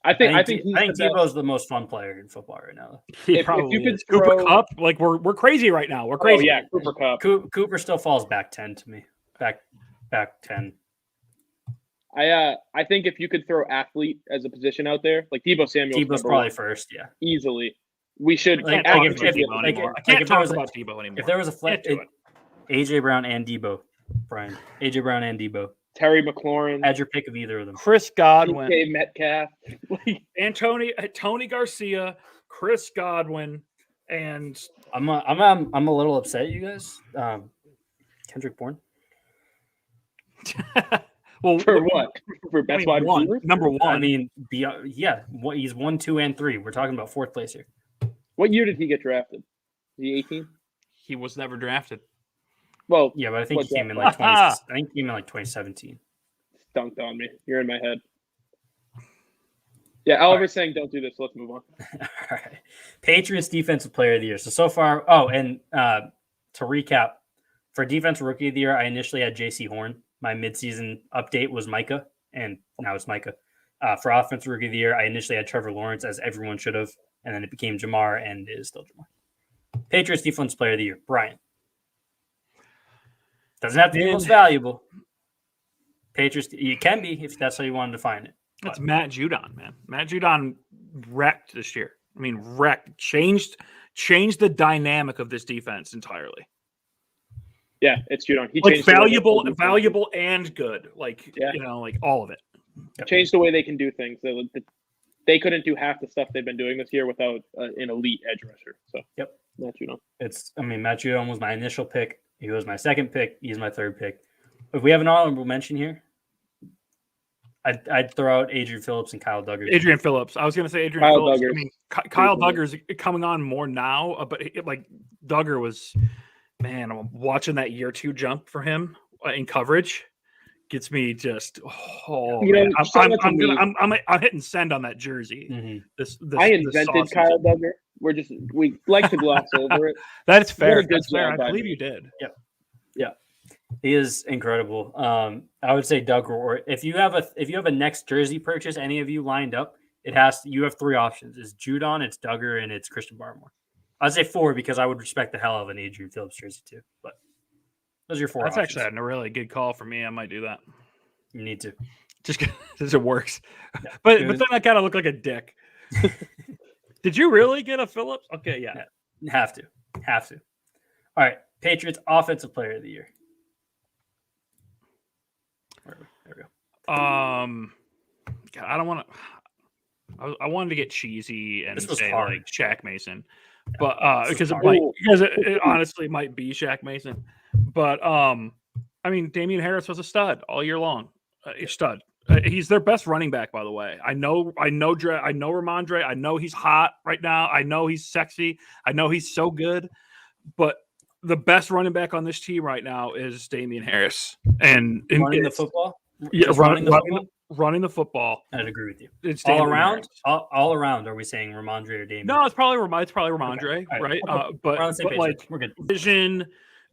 I think Deebo's the most fun player in football right now. If you could Cooper Kupp, like we're crazy right now. We're crazy. Oh yeah, Cooper Kupp. Cooper still falls back 10 to me. Back 10. I think if you could throw athlete as a position out there, like Deebo's probably first, yeah, easily. We should. I can't talk about Deebo anymore. If there was a flex, AJ Brown and Deebo, Brian. AJ Brown and Deebo. Terry McLaurin. Had your pick of either of them. Chris Godwin. DK Metcalf. Tony Garcia, Chris Godwin, and I'm a little upset, you guys. Kendrick Bourne. Well, for what? For best wide receiver? Number 1. I mean, he's 1, 2, and 3. We're talking about 4th place here. What year did he get drafted? Was he 18? He was never drafted. Well, yeah, but I think he came in like 2017. Dunked on me. You're in my head. Yeah, Oliver's saying don't do this. Let's move on. All right. Patriots Defensive Player of the Year. So far, to recap, for Defensive Rookie of the Year, I initially had J.C. Horn. My midseason update was Micah, and now it's Micah. For Offensive Rookie of the Year, I initially had Trevor Lawrence, as everyone should have, and then it became Jamar, and it is still Jamar. Patriots Defensive Player of the Year, Brian. Doesn't have to be most valuable. Patriots, you can be if that's how you want to define it. That's Matt Judon, man. Matt Judon wrecked this year. I mean, wrecked. Changed the dynamic of this defense entirely. Yeah, it's Judon. He changed valuable and good. Like, like all of it. Changed the way they can do things. they couldn't do half the stuff they've been doing this year without an elite edge rusher. So yep, Matt Judon. Matt Judon was my initial pick. He was my second pick. He's my third pick. If we have an honorable mention here, I'd throw out Adrian Phillips and Kyle Duggar. Adrian Phillips. I was going to say Adrian Phillips. I mean, Kyle Duggar's coming on more now, but Duggar was, man, I'm watching that year 2 jump for him in coverage. Gets me just man. I'm hitting send on that jersey. Mm-hmm. I invented Kyle Duggar. We like to gloss over it. That's fair. That's fair. I believe you did. Yeah. He is incredible. I would say Duggar, or if you have a next jersey purchase, any of you lined up, you have 3 options. It's Judon, it's Duggar, and it's Christian Barmore. I'd say 4 because I would respect the hell out of an Adrian Phillips jersey too. But those are your 4 That's options. actually a really good call for me. I might do that. You need to. Just because it works. Yeah. But then I kind of look like a dick. Did you really get a Phillips? Okay, yeah. Have to. All right. Patriots Offensive Player of the Year. There we go. God, I don't want to. I wanted to get cheesy and say hard. Like Shaq Mason, but because it honestly might be Shaq Mason, but I mean Damian Harris was a stud all year long. Stud. He's their best running back, by the way. I know Ramondre. I know he's hot right now. I know he's sexy. I know he's so good, but the best running back on this team right now is Damian Harris. And running the football? Yeah, running the football. I'd agree with you. It's all around? All around, are we saying Ramondre or Damian? No, it's probably Ramondre, okay. Right? Okay. But like we're good. Vision,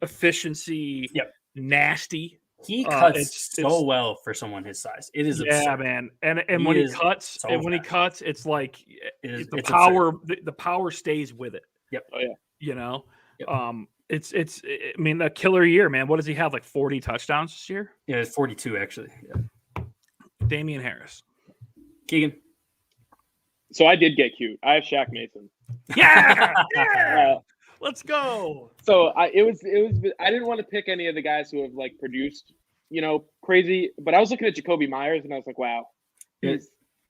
efficiency, nasty. He cuts so well for someone his size. It is absurd. Man. And when he cuts, it's like the power stays with it. Yep. Oh yeah. You know? Yep. I mean, a killer year, man. What does he have? Like 40 touchdowns this year? Yeah, it's 42 actually. Yeah. Damian Harris. Keagan. So I did get cute. I have Shaq Mason. Yeah. Let's go. So I didn't want to pick any of the guys who have like produced, crazy, but I was looking at Jacoby Myers and I was like, wow,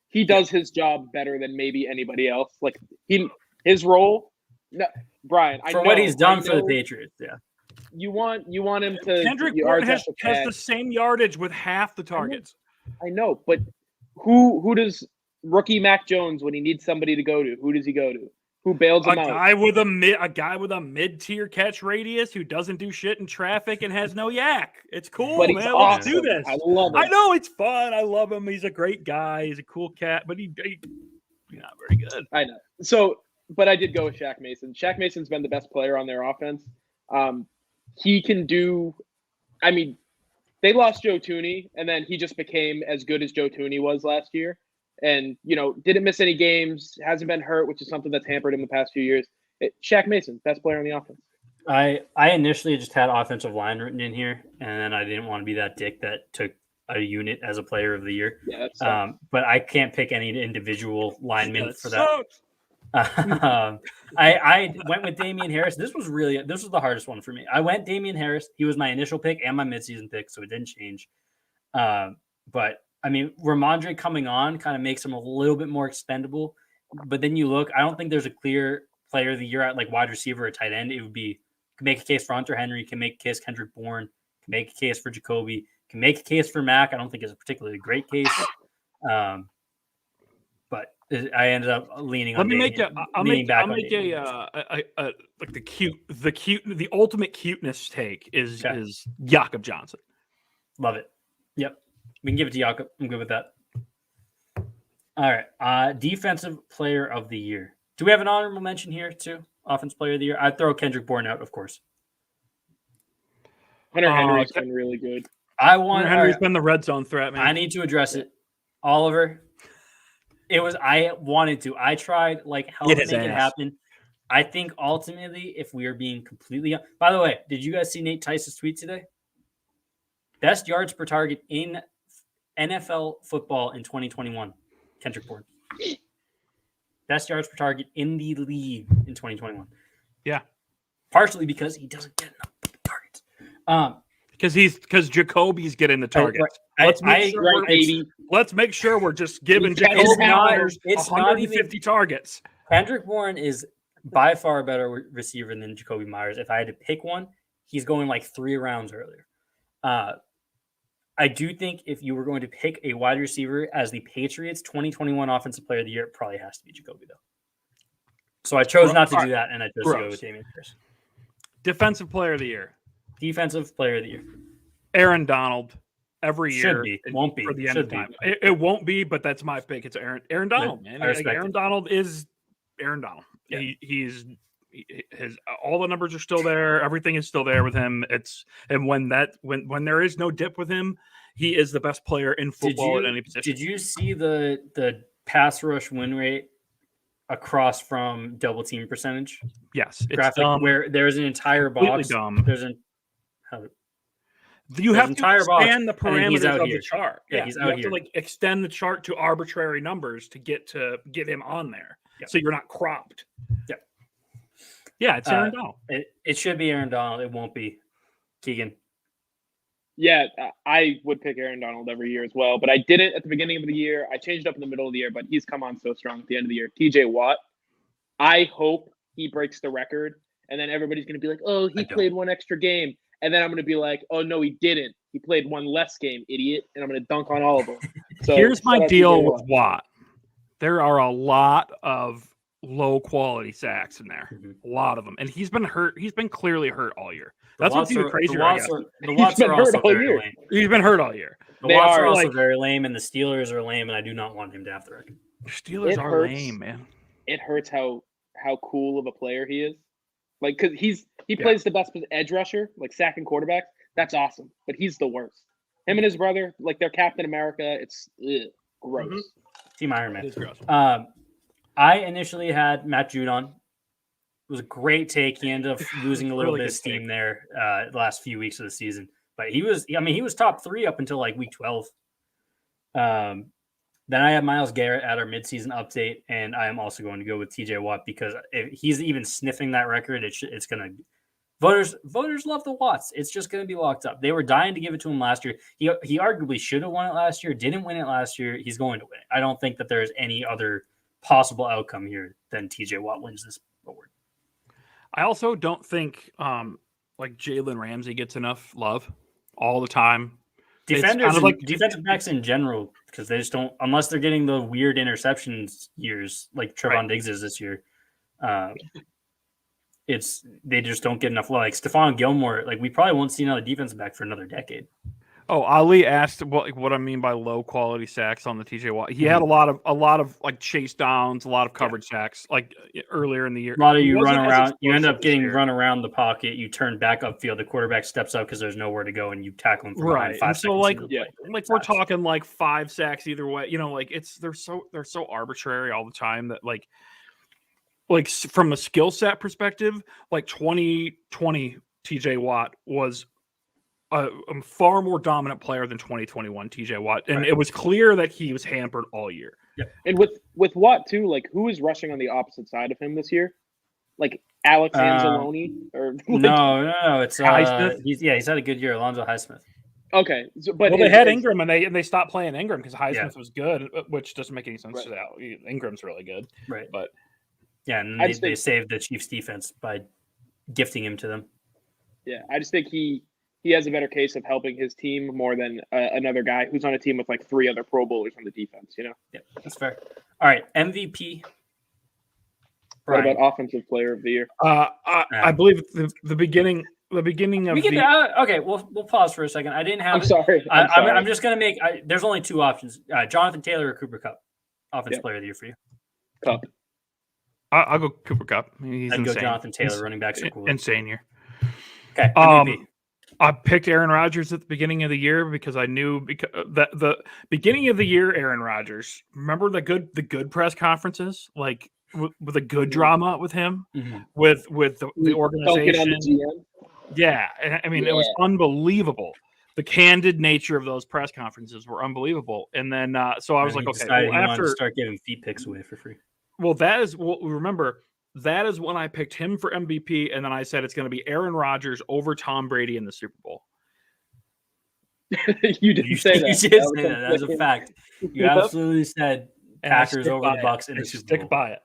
he does his job better than maybe anybody else. Like his role. No, Brian, for what he's done for the Patriots, yeah. You want him to. Kendrick Bourne has the same yardage with half the targets. I know, but who does rookie Mac Jones when he needs somebody to go to? Who does he go to? Who bails him out? A guy with a mid-tier catch radius who doesn't do shit in traffic and has no yak. It's cool, man. Awesome. Let's do this. I love it. I know it's fun. I love him. He's a great guy. He's a cool cat, but he's not very good. I know. So. But I did go with Shaq Mason. Shaq Mason's been the best player on their offense. He can do – I mean, they lost Joe Thuney, and then he just became as good as Joe Thuney was last year. And, didn't miss any games, hasn't been hurt, which is something that's hampered him the past few years. Shaq Mason, best player on the offense. I initially just had offensive line written in here, and then I didn't want to be that dick that took a unit as a player of the year. Yeah, but I can't pick any individual lineman for that. I went with Damian Harris. This was the hardest one for me. I went Damian Harris. He was my initial pick and my midseason pick, so it didn't change. But I mean, Ramondre coming on kind of makes him a little bit more expendable. But then you look, I don't think there's a clear player of the year at like wide receiver or tight end. It would be can make a case for Hunter Henry, can make a case Kendrick Bourne, can make a case for Jacoby, can make a case for Mac. I don't think it's a particularly great case. But I ended up leaning on. I'll make the ultimate cuteness take is Jakob Johnson. Love it. Yep, we can give it to Jakob. I'm good with that. All right, Defensive Player of the Year. Do we have an honorable mention here too? Offensive Player of the Year. I'd throw Kendrick Bourne out, of course. Hunter Henry's been really good. Hunter Henry's been the red zone threat, man. I need to address it, Oliver. I wanted to. I tried like hell to make it happen. I think ultimately, if we are being completely – by the way, did you guys see Nate Tice's tweet today? Best yards per target in NFL football in 2021, Kendrick Bourne. Best yards per target in the league in 2021. Yeah. Partially because he doesn't get enough targets. Because Jacoby's getting the targets. Let's make sure we're just giving Jacoby Myers 150 targets. Kendrick Bourne is by far a better receiver than Jacoby Myers. If I had to pick one, he's going like 3 rounds earlier. I do think if you were going to pick a wide receiver as the Patriots 2021 Offensive Player of the Year, it probably has to be Jacoby, though. So I chose not to do that, and I chose to go with Damian Pierce. Defensive Player of the Year. Defensive Player of the Year. Aaron Donald. Every year. Should be. Won't be. For the end of time. It won't be, but that's my pick. It's Aaron Donald, man. Aaron Donald is Aaron Donald. Yeah. He's all the numbers are still there. Everything is still there with him. When there is no dip with him, he is the best player in football at any position. Did you see the pass rush win rate across from double team percentage? Yes, graphic where there's an entire box. Dumb. You have to expand the parameters of the chart. Yeah, he's out here. To extend the chart to arbitrary numbers to get him on there, so you're not cropped. Yeah, it's Aaron Donald. It should be Aaron Donald. It won't be Keagan. Yeah, I would pick Aaron Donald every year as well, but I didn't at the beginning of the year. I changed up in the middle of the year, but he's come on so strong at the end of the year. TJ Watt. I hope he breaks the record, and then everybody's going to be like, "Oh, he played one extra game." And then I'm going to be like, oh, no, he didn't. He played one less game, idiot. And I'm going to dunk on all of them. So here's my deal with Watt. There are a lot of low-quality sacks in there. A lot of them. And he's been hurt. He's been clearly hurt all year. That's what's even crazier, I guess. The Watts are also very lame. He's been hurt all year. The Watts are also very lame, and the Steelers are lame, and I do not want him to have the record. The Steelers are lame, man. It hurts how cool of a player he is. Like, because he plays the best edge rusher, like sacking quarterbacks. That's awesome. But he's the worst. Him and his brother, like they're Captain America. It's gross. Mm-hmm. Team Iron Man. It is gross. I initially had Matt Judon. It was a great take. He ended up losing a little bit of steam there the last few weeks of the season. But he was top 3 up until like week 12. Then I have Myles Garrett at our midseason update, and I am also going to go with TJ Watt because if he's even sniffing that record, it's going to voters love the Watts. It's just going to be locked up. They were dying to give it to him last year. He arguably should have won it last year, didn't win it last year. He's going to win it. I don't think that there's any other possible outcome here than TJ Watt wins this award. I also don't think like Jalen Ramsey gets enough love all the time. Defensive backs in general, because they just don't, unless they're getting the weird interceptions years like Trevon Diggs is this year. They just don't get enough love. Like Stephon Gilmore, like we probably won't see another defensive back for another decade. Oh, Ali asked what I mean by low quality sacks on the TJ Watt. He had a lot of like chase downs, a lot of coverage sacks, like earlier in the year. A lot of you run around, you end up getting run around the pocket. You turn back upfield. The quarterback steps up because there's nowhere to go, and you tackle him from behind 5 seconds. So like we're talking like 5 sacks either way. You know, like they're so arbitrary all the time that like from a skill set perspective, like 2020 TJ Watt was a far more dominant player than 2021 TJ Watt. And it was clear that he was hampered all year. Yeah. And with Watt too, like who is rushing on the opposite side of him this year? Like Alex Anzalone or no, it's Highsmith. He's had a good year, Alonzo Highsmith. Okay. But they had Ingram and they stopped playing Ingram because Highsmith was good, which doesn't make any sense to that. Ingram's really good. Right. But yeah, and they saved the Chiefs defense by gifting him to them. Yeah, I just think he has a better case of helping his team more than another guy who's on a team with like 3 other Pro Bowlers on the defense, you know? Yeah, that's fair. All right, MVP. Brian. What about Offensive Player of the Year? I believe the beginning of okay, we'll pause for a second. I didn't have I'm sorry. I'm just going to make there's only 2 options. Jonathan Taylor or Cooper Kupp. Offensive Player of the Year for you. Kupp. I'll go Cooper Kupp. He's I'd insane. go Jonathan Taylor. Running backs are cool. Insane year. Okay, MVP. I picked Aaron Rodgers at the beginning of the year because I knew that the beginning of the year, Aaron Rodgers. Remember the good press conferences, like with a good drama with him, with the organization. Yeah, I mean it was unbelievable. The candid nature of those press conferences were unbelievable. And then so I was like, okay, after start giving feet picks away for free. Well, remember. That is when I picked him for MVP, and then I said it's going to be Aaron Rodgers over Tom Brady in the Super Bowl. You didn't say that. You did say that. That was a fact. You absolutely said Packers over the Bucks in the Super Bowl. Stick by it.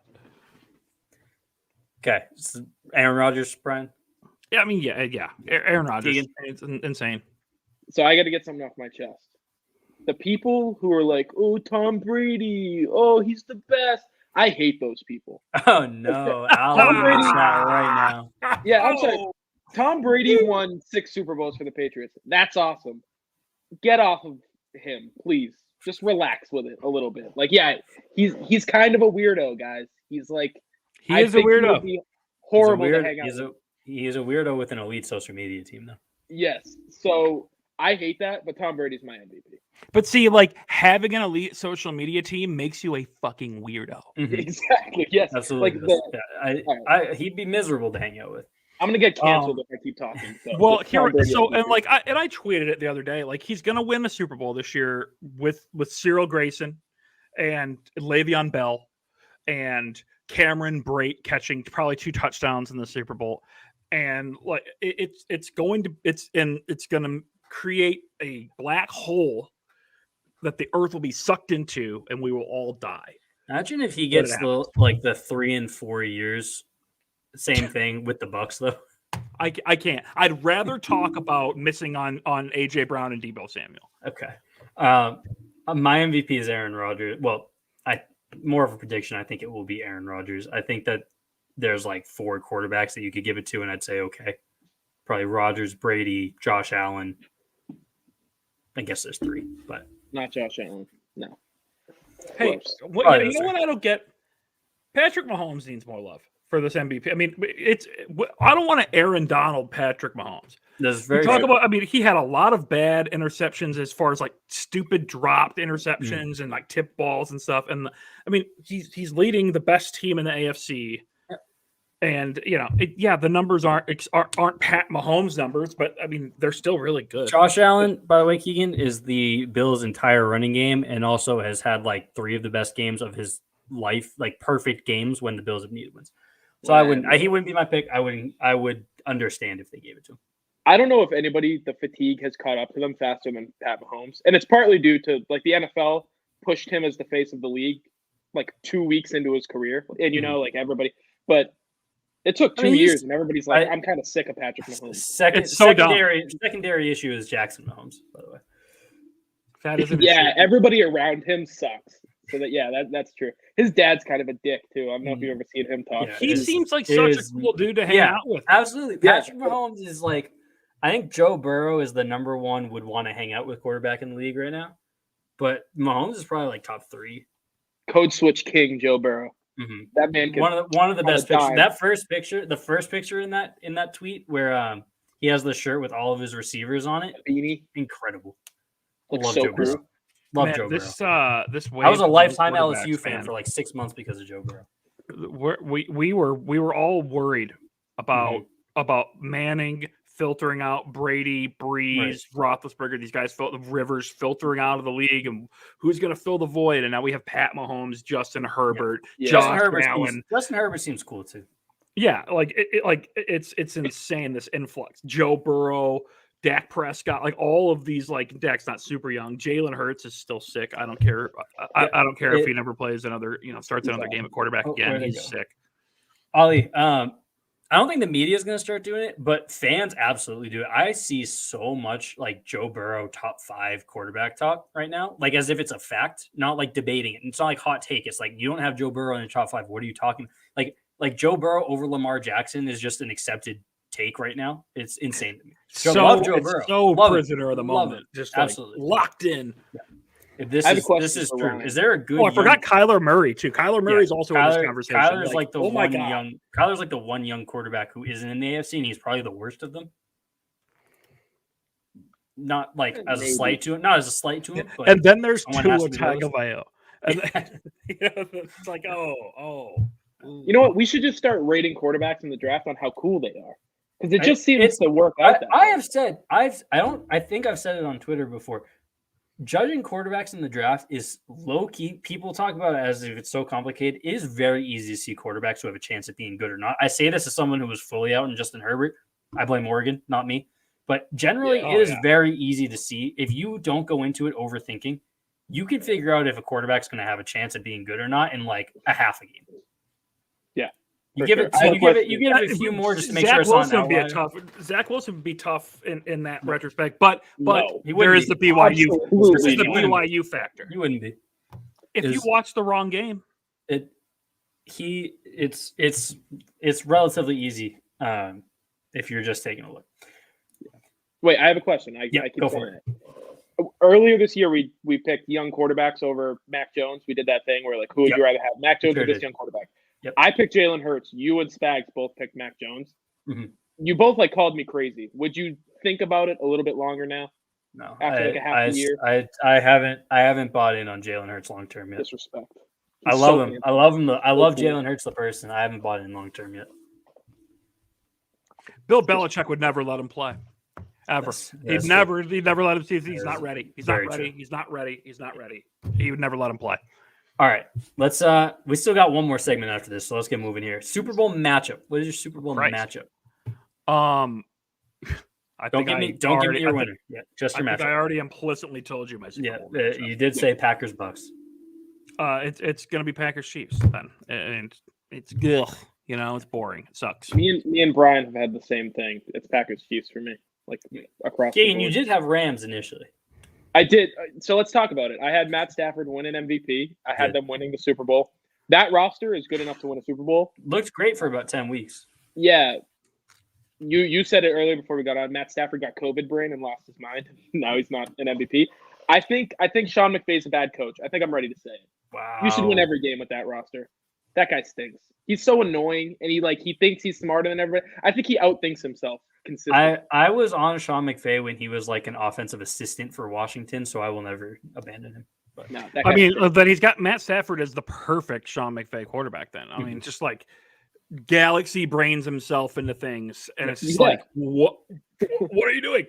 Okay. So Aaron Rodgers, Brian? Yeah, I mean, yeah. Aaron Rodgers. It's insane. So I got to get something off my chest. The people who are like, oh, Tom Brady. Oh, he's the best. I hate those people. Oh, no. Tom Brady's not right now. Yeah, I'm sorry. Tom Brady won 6 Super Bowls for the Patriots. That's awesome. Get off of him, please. Just relax with it a little bit. Like, yeah, he's kind of a weirdo, guys. He's like, he is a weirdo. Be horrible to hang out with. He is a weirdo with an elite social media team, though. Yes. So I hate that, but Tom Brady's my MVP. But see, like, having an elite social media team makes you a fucking weirdo. Mm-hmm. Exactly. Yes. Absolutely. Like he'd be miserable to hang out with. I'm gonna get canceled if I keep talking. So well, I tweeted it the other day. Like, he's gonna win the Super Bowl this year with Cyril Grayson and Le'Veon Bell and Cameron Brate catching probably 2 touchdowns in the Super Bowl, and like it's going to create a black hole that the Earth will be sucked into, and we will all die. Imagine if he gets the 3 and 4 years. Same thing with the Bucks, though. I can't. I'd rather talk about missing on AJ Brown and Deebo Samuel. Okay. My MVP is Aaron Rodgers. Well, more of a prediction. I think it will be Aaron Rodgers. I think that there's like 4 quarterbacks that you could give it to, and I'd say okay, probably Rodgers, Brady, Josh Allen. I guess there's 3, but not Josh Allen. No. Hey, you know what I don't get? Patrick Mahomes needs more love for this MVP. I mean, I don't want to Aaron Donald Patrick Mahomes. That's very I mean, he had a lot of bad interceptions as far as like stupid dropped interceptions and like tip balls and stuff. And I mean, he's leading the best team in the AFC. And the numbers aren't Pat Mahomes numbers, but I mean they're still really good. Josh Allen, by the way, Keegan, is the Bills' entire running game, and also has had like 3 of the best games of his life, like perfect games when the Bills have needed wins. So he wouldn't be my pick. I would understand if they gave it to him. I don't know if the fatigue has caught up to them faster than Pat Mahomes, and it's partly due to like the NFL pushed him as the face of the league like 2 weeks into his career, and like everybody, but. It took 2 years, and everybody's like, I'm kind of sick of Patrick Mahomes. Secondary issue is Jackson Mahomes, by the way. Everybody around him sucks. So that's true. His dad's kind of a dick, too. I don't know if you've ever seen him talk. Yeah, he seems like such a cool dude to hang out with. Absolutely. Patrick Mahomes is like, I think Joe Burrow is the number 1 would want to hang out with quarterback in the league right now. But Mahomes is probably like top 3. Code switch king, Joe Burrow. Mm-hmm. That man one of the best pictures. That the first picture in that tweet where he has the shirt with all of his receivers on it. Beanie, incredible. Love Joe Burrow. Love Joe Burrow. I was a lifetime LSU fan for like 6 months because of Joe Burrow. We were all worried about Manning filtering out Brady, Breeze, Roethlisberger, these guys, Rivers filtering out of the league, and who's going to fill the void? And now we have Pat Mahomes, Justin Herbert, Josh Allen. Justin Herbert seems cool too. Yeah, it's insane, this influx. Joe Burrow, Dak Prescott, like all of these, like Dak's not super young. Jalen Hurts is still sick. I don't care. I don't care if he never plays another, starts another game at quarterback again. He's sick. Ollie, I don't think the media is going to start doing it, but fans absolutely do it. I see so much like Joe Burrow top 5 quarterback talk right now, like as if it's a fact, not like debating it. It's not like hot take. It's like you don't have Joe Burrow in the top 5. What are you talking? Like Joe Burrow over Lamar Jackson is just an accepted take right now. It's insane to me. Love Joe Burrow. So prisoner of the moment, just absolutely locked in. Yeah. If this is true. Ryan. Is there a good? Oh, I forgot Kyler Murray too. Kyler Murray's also in this conversation. Kyler's like the one young quarterback who isn't in the AFC, and he's probably the worst of them. Not like as a slight to him, But and then there's Tua Tagovailoa. It's like, oh. You know what? We should just start rating quarterbacks in the draft on how cool they are, because it just seems to work out. I think I've said it on Twitter before. Judging quarterbacks in the draft is low key. People talk about it as if it's so complicated. It is very easy to see quarterbacks who have a chance at being good or not. I say this as someone who was fully out in Justin Herbert. I blame Oregon, not me. But generally, it is very easy to see. If you don't go into it overthinking, you can figure out if a quarterback's going to have a chance at being good or not in like a half a game. Yeah. You give it a few more just to make sure it's not an outlier. Zach Wilson would be tough in that retrospect, but he there is the BYU. This is the BYU factor. You wouldn't be. If you watch the wrong game, it's relatively easy if you're just taking a look. Wait, I have a question. I keep go for it. Earlier this year, we picked young quarterbacks over Mac Jones. We did that thing where, like, who would you rather have, Mac Jones or this young quarterback? Yep. I picked Jalen Hurts. You and Spags both picked Mac Jones. Mm-hmm. You both called me crazy. Would you think about it a little bit longer now? No, after a half a year. I haven't bought in on Jalen Hurts long term yet. Disrespect. I love him. I love him. I love Jalen Hurts the person. I haven't bought in long term yet. Bill Belichick would never let him play. Ever. He'd never let him see if he's not ready. He's not ready. He's not ready. He's not ready. He would never let him play. All right. Let's we still got one more segment after this, so let's get moving here. Super Bowl matchup. What is your Super Bowl matchup? Don't give me your winner. Just your matchup. I already implicitly told you my Super Bowl matchup. You did say Packers Bucks. It's gonna be Packers Chiefs then. And it's good. You know, it's boring. It sucks. Me and Brian have had the same thing. It's Packers Chiefs for me. Like across. Keagan, you did have Rams initially. I did. So let's talk about it. I had Matt Stafford win an MVP. I had them winning the Super Bowl. That roster is good enough to win a Super Bowl. Looked great for about 10 weeks. Yeah. You said it earlier before we got on. Matt Stafford got COVID brain and lost his mind. Now he's not an MVP. I think Sean McVay's a bad coach. I think I'm ready to say it. Wow. You should win every game with that roster. That guy stinks. He's so annoying, and he thinks he's smarter than everybody. I think he outthinks himself consistently. I was on Sean McVay when he was like an offensive assistant for Washington, so I will never abandon him. But no, then he's got Matt Stafford as the perfect Sean McVay quarterback. Then I mean, just like galaxy brains himself into things, and it's just like, what are you doing?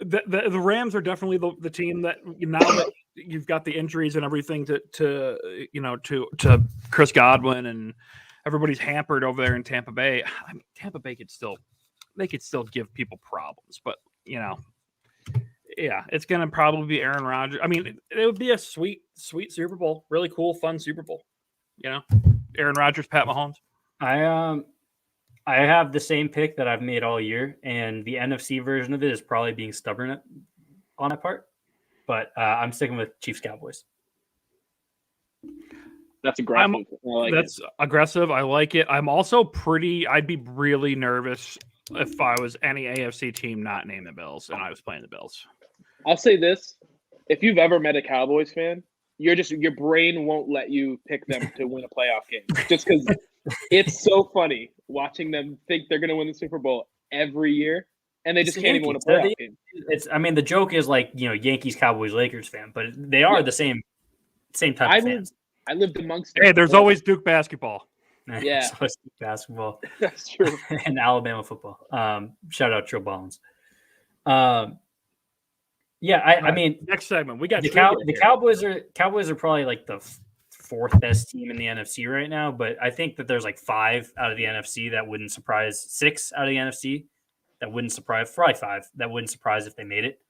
The Rams are definitely the team that now that you've got the injuries and everything to Chris Godwin and everybody's hampered over there in Tampa Bay. I mean, Tampa Bay could still give people problems, but it's going to probably be Aaron Rodgers. I mean, it would be a sweet Super Bowl, really cool, fun Super Bowl. Aaron Rodgers, Pat Mahomes. I have the same pick that I've made all year, and the NFC version of it is probably being stubborn on my part. But I'm sticking with Chiefs Cowboys. That's aggressive. Aggressive. I like it. I'm also I'd be really nervous if I was any AFC team not named the Bills and I was playing the Bills. I'll say this: if you've ever met a Cowboys fan, your brain won't let you pick them to win a playoff game, just because it's so funny watching them think they're going to win the Super Bowl every year. And they just can't even win a playoff game. The joke is like, Yankees, Cowboys, Lakers fan, but they are the same type of fans. I lived amongst them. Hey, there's always Duke basketball. Yeah. There's always Duke basketball. That's true. And Alabama football. Shout out Trill Ballins. I mean, next segment. We got the Cowboys are probably like the fourth best team in the NFC right now, but I think that there's like 5 out of the NFC that wouldn't surprise. 6 out of the NFC that wouldn't surprise. Probably 5 that wouldn't surprise if they made it.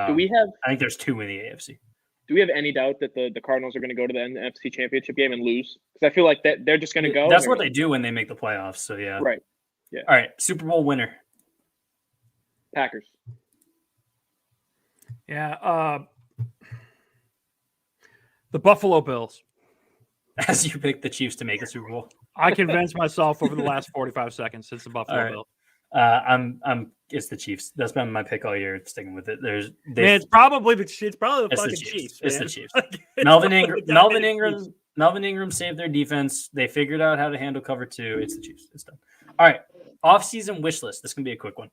Do we have? I think there's 2 in the AFC. Do we have any doubt that the Cardinals are going to go to the NFC Championship game and lose? Because I feel like that they're just going to go. That's what they do when they make the playoffs. So yeah. Right. Yeah. All right. Super Bowl winner. Packers. Yeah. The Buffalo Bills. As you picked the Chiefs to make the Super Bowl. I convinced myself over the last 45 seconds it's the Buffalo Bills. It's the Chiefs. That's been my pick all year. Sticking with it. It's probably the fucking Chiefs. It's the Chiefs. Melvin Ingram saved their defense. They figured out how to handle cover 2. It's the Chiefs. It's done. All right. Off-season wish list. This can be a quick one.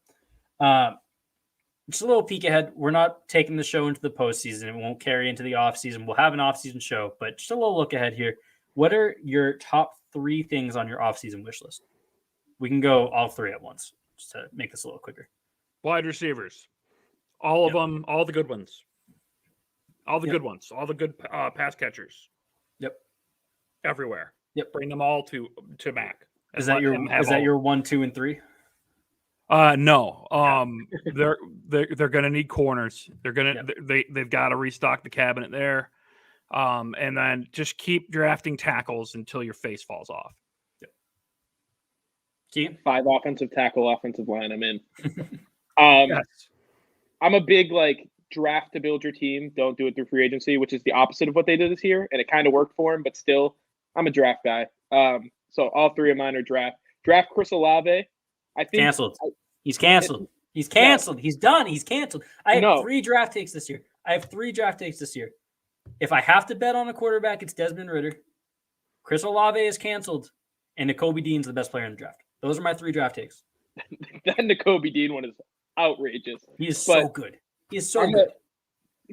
Just a little peek ahead. We're not taking the show into the postseason. It won't carry into the offseason. We'll have an offseason show, but just a little look ahead here. What are your top 3 things on your offseason wish list? We can go all 3 at once just to make this a little quicker. Wide receivers. All of them, all the good ones. All the good ones. All the good pass catchers. Yep. Everywhere. Yep. Bring them all to Mac. Is that your 1, 2, and 3? No. They're going to need corners. They've got to restock the cabinet there. And then just keep drafting tackles until your face falls off. Keep 5 offensive tackle, offensive line. I'm in. Yes. I'm a big draft to build your team. Don't do it through free agency, which is the opposite of what they did this year, and it kind of worked for him. But still, I'm a draft guy. So all 3 of mine are draft. Draft Chris Olave. I think canceled. He's canceled. He's canceled. No. He's done. He's canceled. I have 3 draft takes this year. If I have to bet on a quarterback, it's Desmond Ridder. Chris Olave is canceled, and Nakobe Dean's the best player in the draft. Those are my 3 draft takes. That Nakobe Dean one is outrageous. He is so good. He is so good.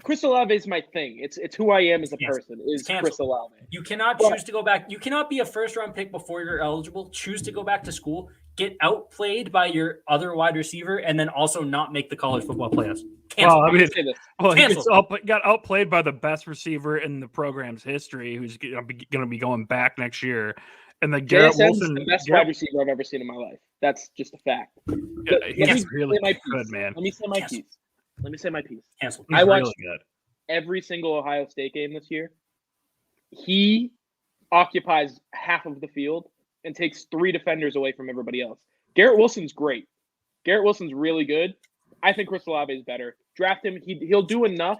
Chris Olave is my thing. It's who I am as a person. Is Chris Olave. You cannot choose to go back. You cannot be a first-round pick before you're eligible. Choose to go back to school, get outplayed by your other wide receiver, and then also not make the college football playoffs. Cancel. He got outplayed by the best receiver in the program's history, who's going to be going back next year. And the Garrett Wilson, the best wide receiver I've ever seen in my life. That's just a fact. He's really good, man. Let me say my piece. Cancel. I watched every single Ohio State game this year. He occupies half of the field and takes 3 defenders away from everybody else. Garrett Wilson's great. Garrett Wilson's really good. I think Chris Olave is better. Draft him. He'll do enough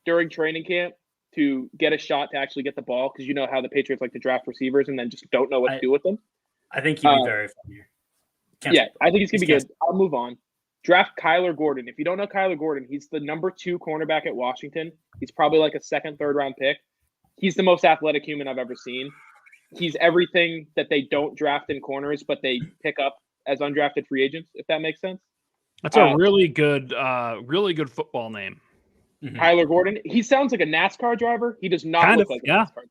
during training camp to get a shot to actually get the ball, because you know how the Patriots like to draft receivers and then just don't know what to do with them. I think he'd be very fun here. Yeah, I think he's going to be good. I'll move on. Draft Kyler Gordon. If you don't know Kyler Gordon, he's the number 2 cornerback at Washington. He's probably like a 2nd, 3rd round pick. He's the most athletic human I've ever seen. He's everything that they don't draft in corners, but they pick up as undrafted free agents, if that makes sense. That's a really good football name. Mm-hmm. Kyler Gordon. He sounds like a NASCAR driver. He does not look like a NASCAR driver.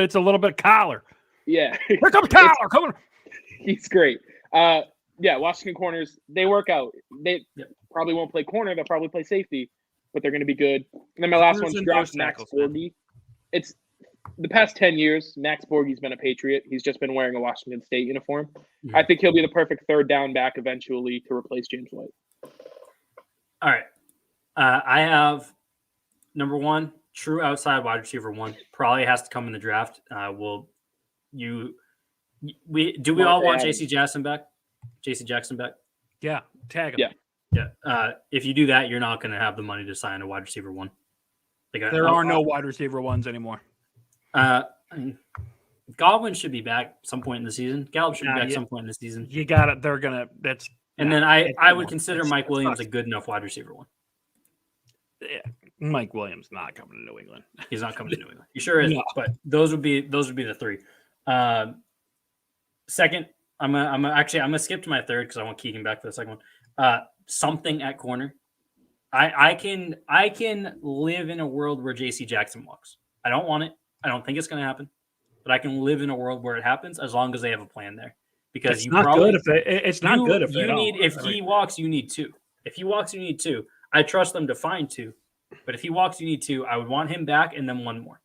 It's a little bit Kyler. Yeah. Here comes Kyler. Come on. He's great. Washington corners, they work out. They probably won't play corner. They'll probably play safety, but they're going to be good. And then my last one's draft Max Borghi. It's the past 10 years, Max Borghi's been a Patriot. He's just been wearing a Washington State uniform. Mm-hmm. I think he'll be the perfect 3rd down back eventually to replace James White. All right. I have number 1, true outside wide receiver 1. Probably has to come in the draft. We all want JC Jackson back? JC Jackson back? Yeah, tag him. Yeah. If you do that, you're not going to have the money to sign a wide receiver 1. There are no wide receiver 1s anymore. Godwin should be back some point in the season. Gallup should be back some point in the season. You got it. They're gonna. That's. And then I would consider Mike Williams a good enough wide receiver 1. Yeah, Mike Williams not coming to New England. He's not coming to New England. He sure is. No. But those would be the 3. Second, I'm gonna skip to my 3rd because I want Keagan back for the second one. Something at corner. I can live in a world where JC Jackson walks. I don't want it. I don't think it's going to happen, but I can live in a world where it happens as long as they have a plan there. Because it's not good if he walks, you need 2. If he walks, you need 2. I trust them to find 2, but if he walks, you need 2. I would want him back and then 1 more.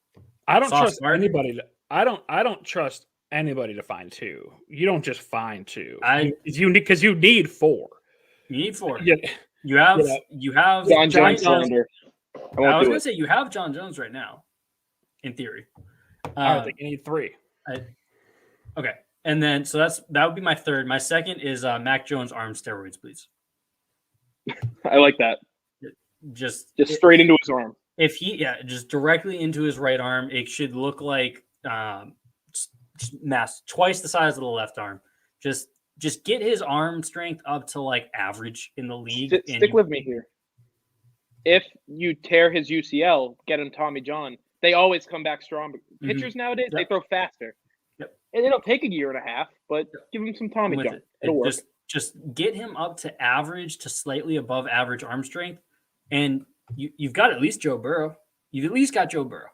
I don't trust anybody. I don't trust anybody to find 2. You don't just find 2. You need 4. You need 4. Yeah. You have John Jones. I was going to say you have John Jones right now, in theory. I think you need 3. Okay, and then that would be my 3rd. My 2nd is Mac Jones arm steroids, please. I like that. Just straight into his arm. If just directly into his right arm. It should look like mass twice the size of the left arm. Just get his arm strength up to like average in the league. Stick with me here. If you tear his UCL, get him Tommy John. They always come back strong. Mm-hmm. Pitchers nowadays, they throw faster. Yep. And it'll take a year and a half, but give him some Tommy John. It'll work. Just get him up to average to slightly above average arm strength, and you've got at least Joe Burrow. You've at least got Joe Burrow.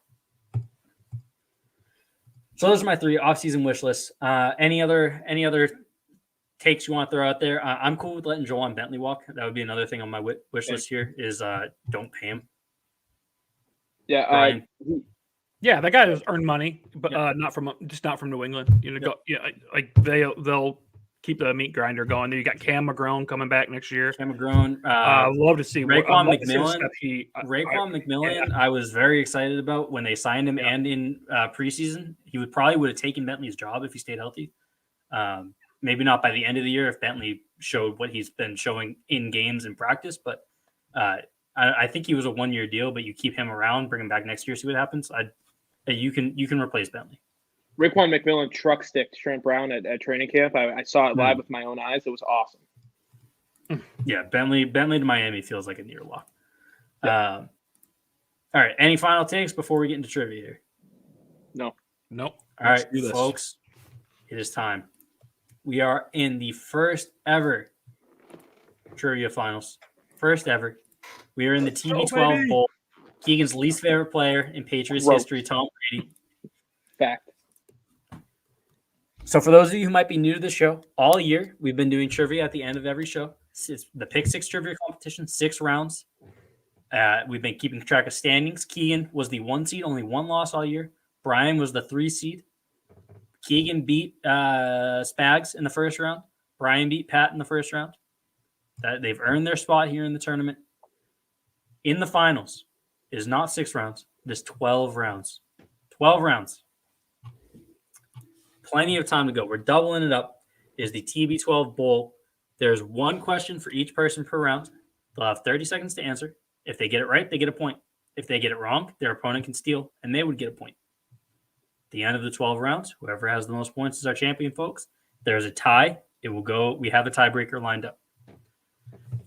So those are my 3 offseason wish lists. Any other takes you want to throw out there? I'm cool with letting Joanne Bentley walk. That would be another thing on my wish list here is don't pay him. Yeah, that guy has earned money, but not from New England. They'll keep the meat grinder going. Then you got Cam McGrone coming back next year. Cam McGrone. Love to see Raekwon McMillan. I was very excited about when they signed him, and in preseason, he would have taken Bentley's job if he stayed healthy. Maybe not by the end of the year if Bentley showed what he's been showing in games and practice, but I think he was a 1-year deal. But you keep him around, bring him back next year, see what happens. You can replace Bentley. Raekwon McMillan truck sticked Trent Brown at training camp. I saw it live with my own eyes. It was awesome. Yeah, Bentley to Miami feels like a near lock. All right, any final takes before we get into trivia here? No. Nope. All right, folks, it is time. We are in the first ever trivia finals. First ever. We are in the TB12 Bowl. Keegan's least favorite player in Patriots history, Tom Brady. Fact. So for those of you who might be new to the show, all year we've been doing trivia at the end of every show. It's the Pick 6 trivia competition, 6 rounds. We've been keeping track of standings. Keegan was the 1 seed, only 1 loss all year. Brian was the 3 seed. Keegan beat Spags in the first round. Brian beat Pat in the first round. They've earned their spot here in the tournament. In the finals, it is not 6 rounds. It is 12 rounds. 12 rounds. Plenty of time to go. We're doubling it up. It is the TB12 Bowl. There's 1 question for each person per round. They'll have 30 seconds to answer. If they get it right, they get a point. If they get it wrong, their opponent can steal, and they would get a point. At the end of the 12 rounds, whoever has the most points is our champion, folks. There's a tie. It will go. We have a tiebreaker lined up.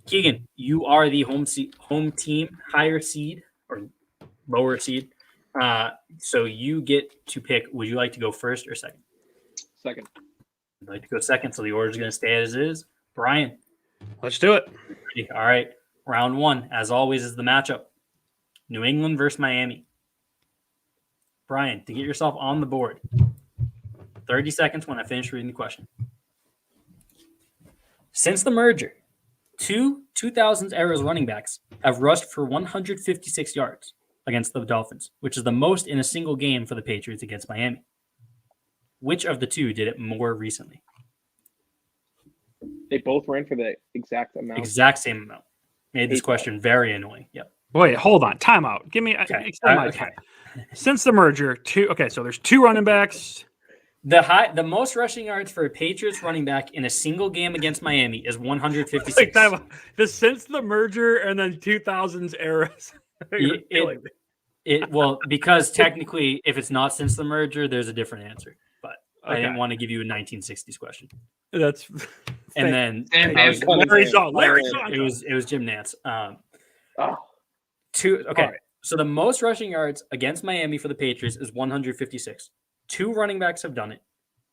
Keegan, you are the home team, higher seed or lower seed. So you get to pick. Would you like to go first or second? Second. I'd like to go second, so the order is going to stay as is. Brian. Let's do it. All right. Round 1, as always, is the matchup. New England versus Miami. Brian, to get yourself on the board, 30 seconds when I finish reading the question. Since the merger, 2 2000s era running backs have rushed for 156 yards against the Dolphins, which is the most in a single game for the Patriots against Miami. Which of the 2 did it more recently? They both ran for the exact amount. Exact same amount. Made this question very annoying. Yep. Wait, hold on. Timeout. Give me extend my time. Since the merger, so there's 2 running backs. The most rushing yards for a Patriots running back in a single game against Miami is 156. Since the merger and then 2000s eras. Well, because technically, if it's not since the merger, there's a different answer. But I didn't want to give you a 1960s question. That's and then Larry. It was Jim Nance. So the most rushing yards against Miami for the Patriots is 156. 2 running backs have done it.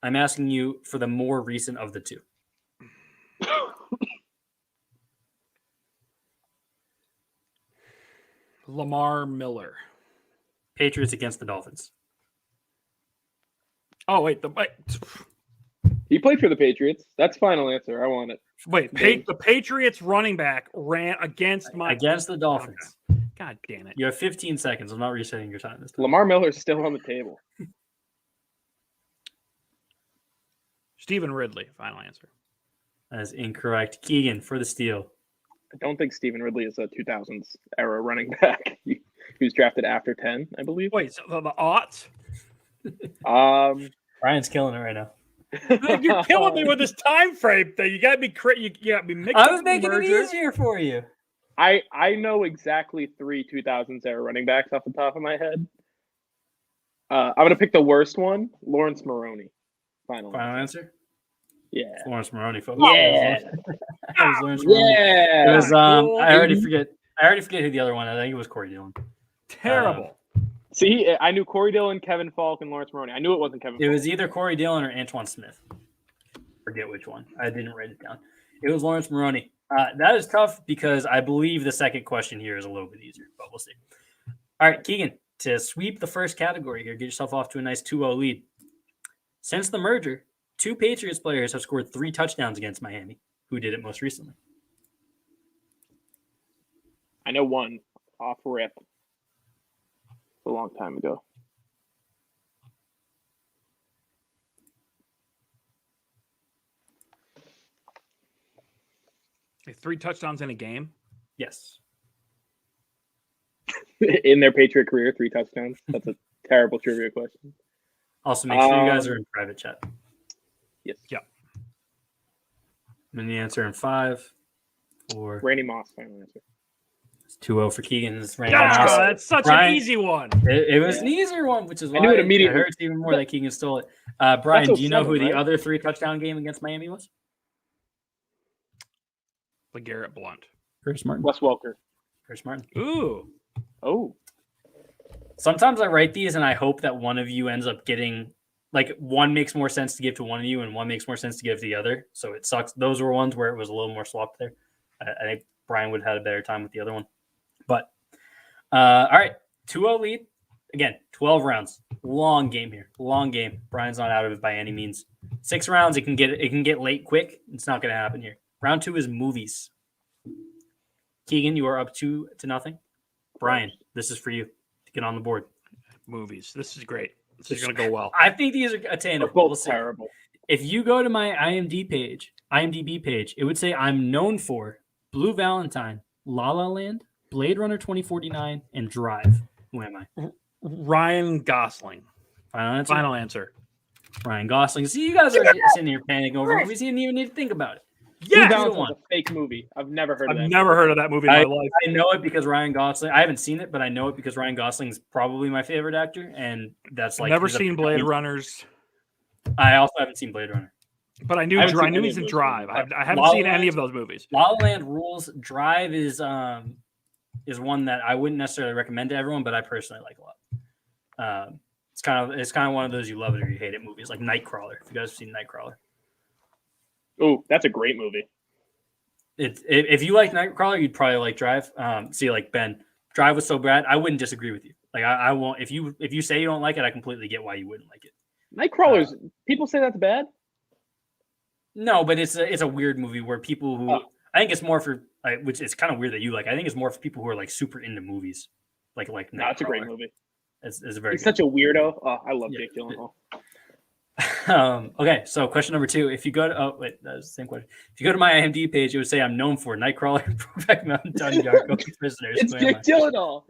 I'm asking you for the more recent of the 2. Lamar Miller. Patriots against the Dolphins. Oh, wait. He played for the Patriots. That's final answer. I want it. Wait, the Patriots running back ran against the Dolphins. Okay. God damn it. You have 15 seconds. I'm not resetting your time this time. Lamar Miller's still on the table. Stephen Ridley, final answer. That is incorrect. Keegan for the steal. I don't think Stephen Ridley is a 2000s era running back. He was drafted after 10, I believe. Wait, so the aughts? Ryan's killing it right now. You're killing me with this time frame thing. You got to be mixing. I was making it easier for you. I know exactly 3 2000s era running backs off the top of my head. I'm going to pick the worst one, Lawrence Maroney. Final answer? Yeah. It's Lawrence Maroney, folks. Yeah. It was I already forget who the other one. I think it was Corey Dillon. Terrible. See, I knew Corey Dillon, Kevin Falk, and Lawrence Maroney. I knew it wasn't Kevin Falk. It was either Corey Dillon or Antoine Smith. Forget which one. I didn't write it down. It was Lawrence Maroney. That is tough because I believe the second question here is a little bit easier, but we'll see. All right, Keegan, to sweep the first category here, get yourself off to a nice 2-0 lead. Since the merger, 2 Patriots players have scored 3 touchdowns against Miami. Who did it most recently? I know one off rip. It's a long time ago. 3 touchdowns in a game? Yes. In their Patriot career, 3 touchdowns. That's a terrible trivia question. Also, make sure you guys are in private chat. Yes. Yeah. And the answer in 5, 4. Randy Moss, final answer. It's 2-0 for Keegan. It's Randy Yeah, Moss. that's such Brian, an easy one. It was an easier one, which is why I knew it immediately. It hurts even more that Keegan stole it. Brian, do you know who the other 3 touchdown game against Miami was? LeGarrette Blount. Chris Martin. Wes Welker. Chris Martin. Ooh. Oh. Sometimes I write these and I hope that one of you ends up getting, like, one makes more sense to give to one of you and one makes more sense to give to the other. So it sucks. Those were ones where it was a little more swapped there. I think Brian would have had a better time with the other one. But, all right. 2-0 lead. Again, 12 rounds. Long game here. Long game. Brian's not out of it by any means. 6 rounds, it can get late quick. It's not going to happen here. Round 2 is movies. Keegan, you are up 2-0. Brian, this is for you to get on the board. Movies. This is great. This is going to go well. I think these are attainable. They're both terrible. If you go to my IMDb page, it would say I'm known for Blue Valentine, La La Land, Blade Runner 2049, and Drive. Who am I? Ryan Gosling. Final answer. Ryan Gosling. See, you guys are sitting here panicking over movies. You didn't even need to think about it. Yeah, it's a fake movie. I've never heard of that. I've never heard of that movie in my life. I know it because Ryan Gosling. I haven't seen it, but I know it because Ryan Gosling's probably my favorite actor, and that's like never seen Blade Runners. I also haven't seen Blade Runner, but I knew he's in Drive. I haven't seen any of those movies. La La Land rules. Drive is one that I wouldn't necessarily recommend to everyone, but I personally like a lot. It's kind of one of those you love it or you hate it movies, like Nightcrawler. If you guys have seen Nightcrawler. Oh, that's a great movie. If you like Nightcrawler, you'd probably like Drive. See, like Ben, Drive was so bad, I wouldn't disagree with you. Like I won't. If you say you don't like it, I completely get why you wouldn't like it. Nightcrawler's people say that's bad. No, but it's a weird movie where people who I think it's more for which is kind of weird that you like. I think it's more for people who are like super into movies, like Nightcrawler. That's a great movie. It's a very. He's such a weirdo. Oh, I love Jake Gyllenhaal. Okay, so question number 2. If you go to that was the same question. If you go to my IMDb page, it would say I'm known for Nightcrawler, Brokeback Mountain, Donnie Darko, Prisoners. It's Jake Gyllenhaal.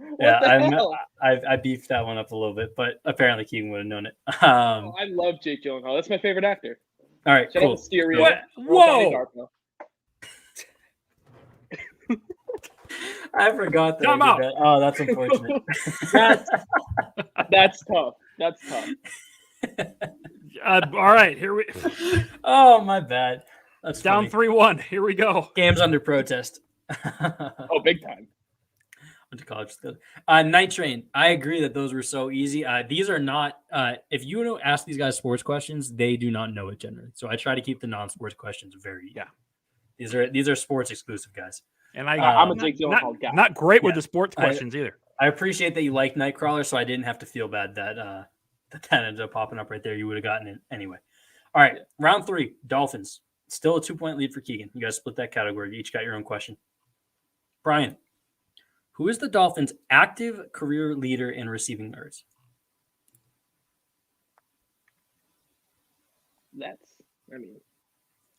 I beefed that one up a little bit, but apparently Keegan would have known it. I love Jake Gyllenhaal. That's my favorite actor. All right, cool. Whoa! I forgot that. Come out. That. Oh, that's unfortunate. That's tough. That's tough. All right, here we. Oh, my bad. That's down 3-1. Here we go. Game's under protest. Oh, big time. Went to college. Night Train. I agree that those were so easy. These are not. If you don't ask these guys sports questions, they do not know it generally. So I try to keep the non-sports questions very. Yeah. These are sports exclusive guys. And I'm a Jake Gyllenhaal guy. Not great with the sports questions either. I appreciate that you like Nightcrawler, so I didn't have to feel bad that that ended up popping up right there. You would have gotten it anyway. All right, round 3, Dolphins. Still a 2-point lead for Keegan. You guys split that category. You each got your own question. Brian, who is the Dolphins' active career leader in receiving yards?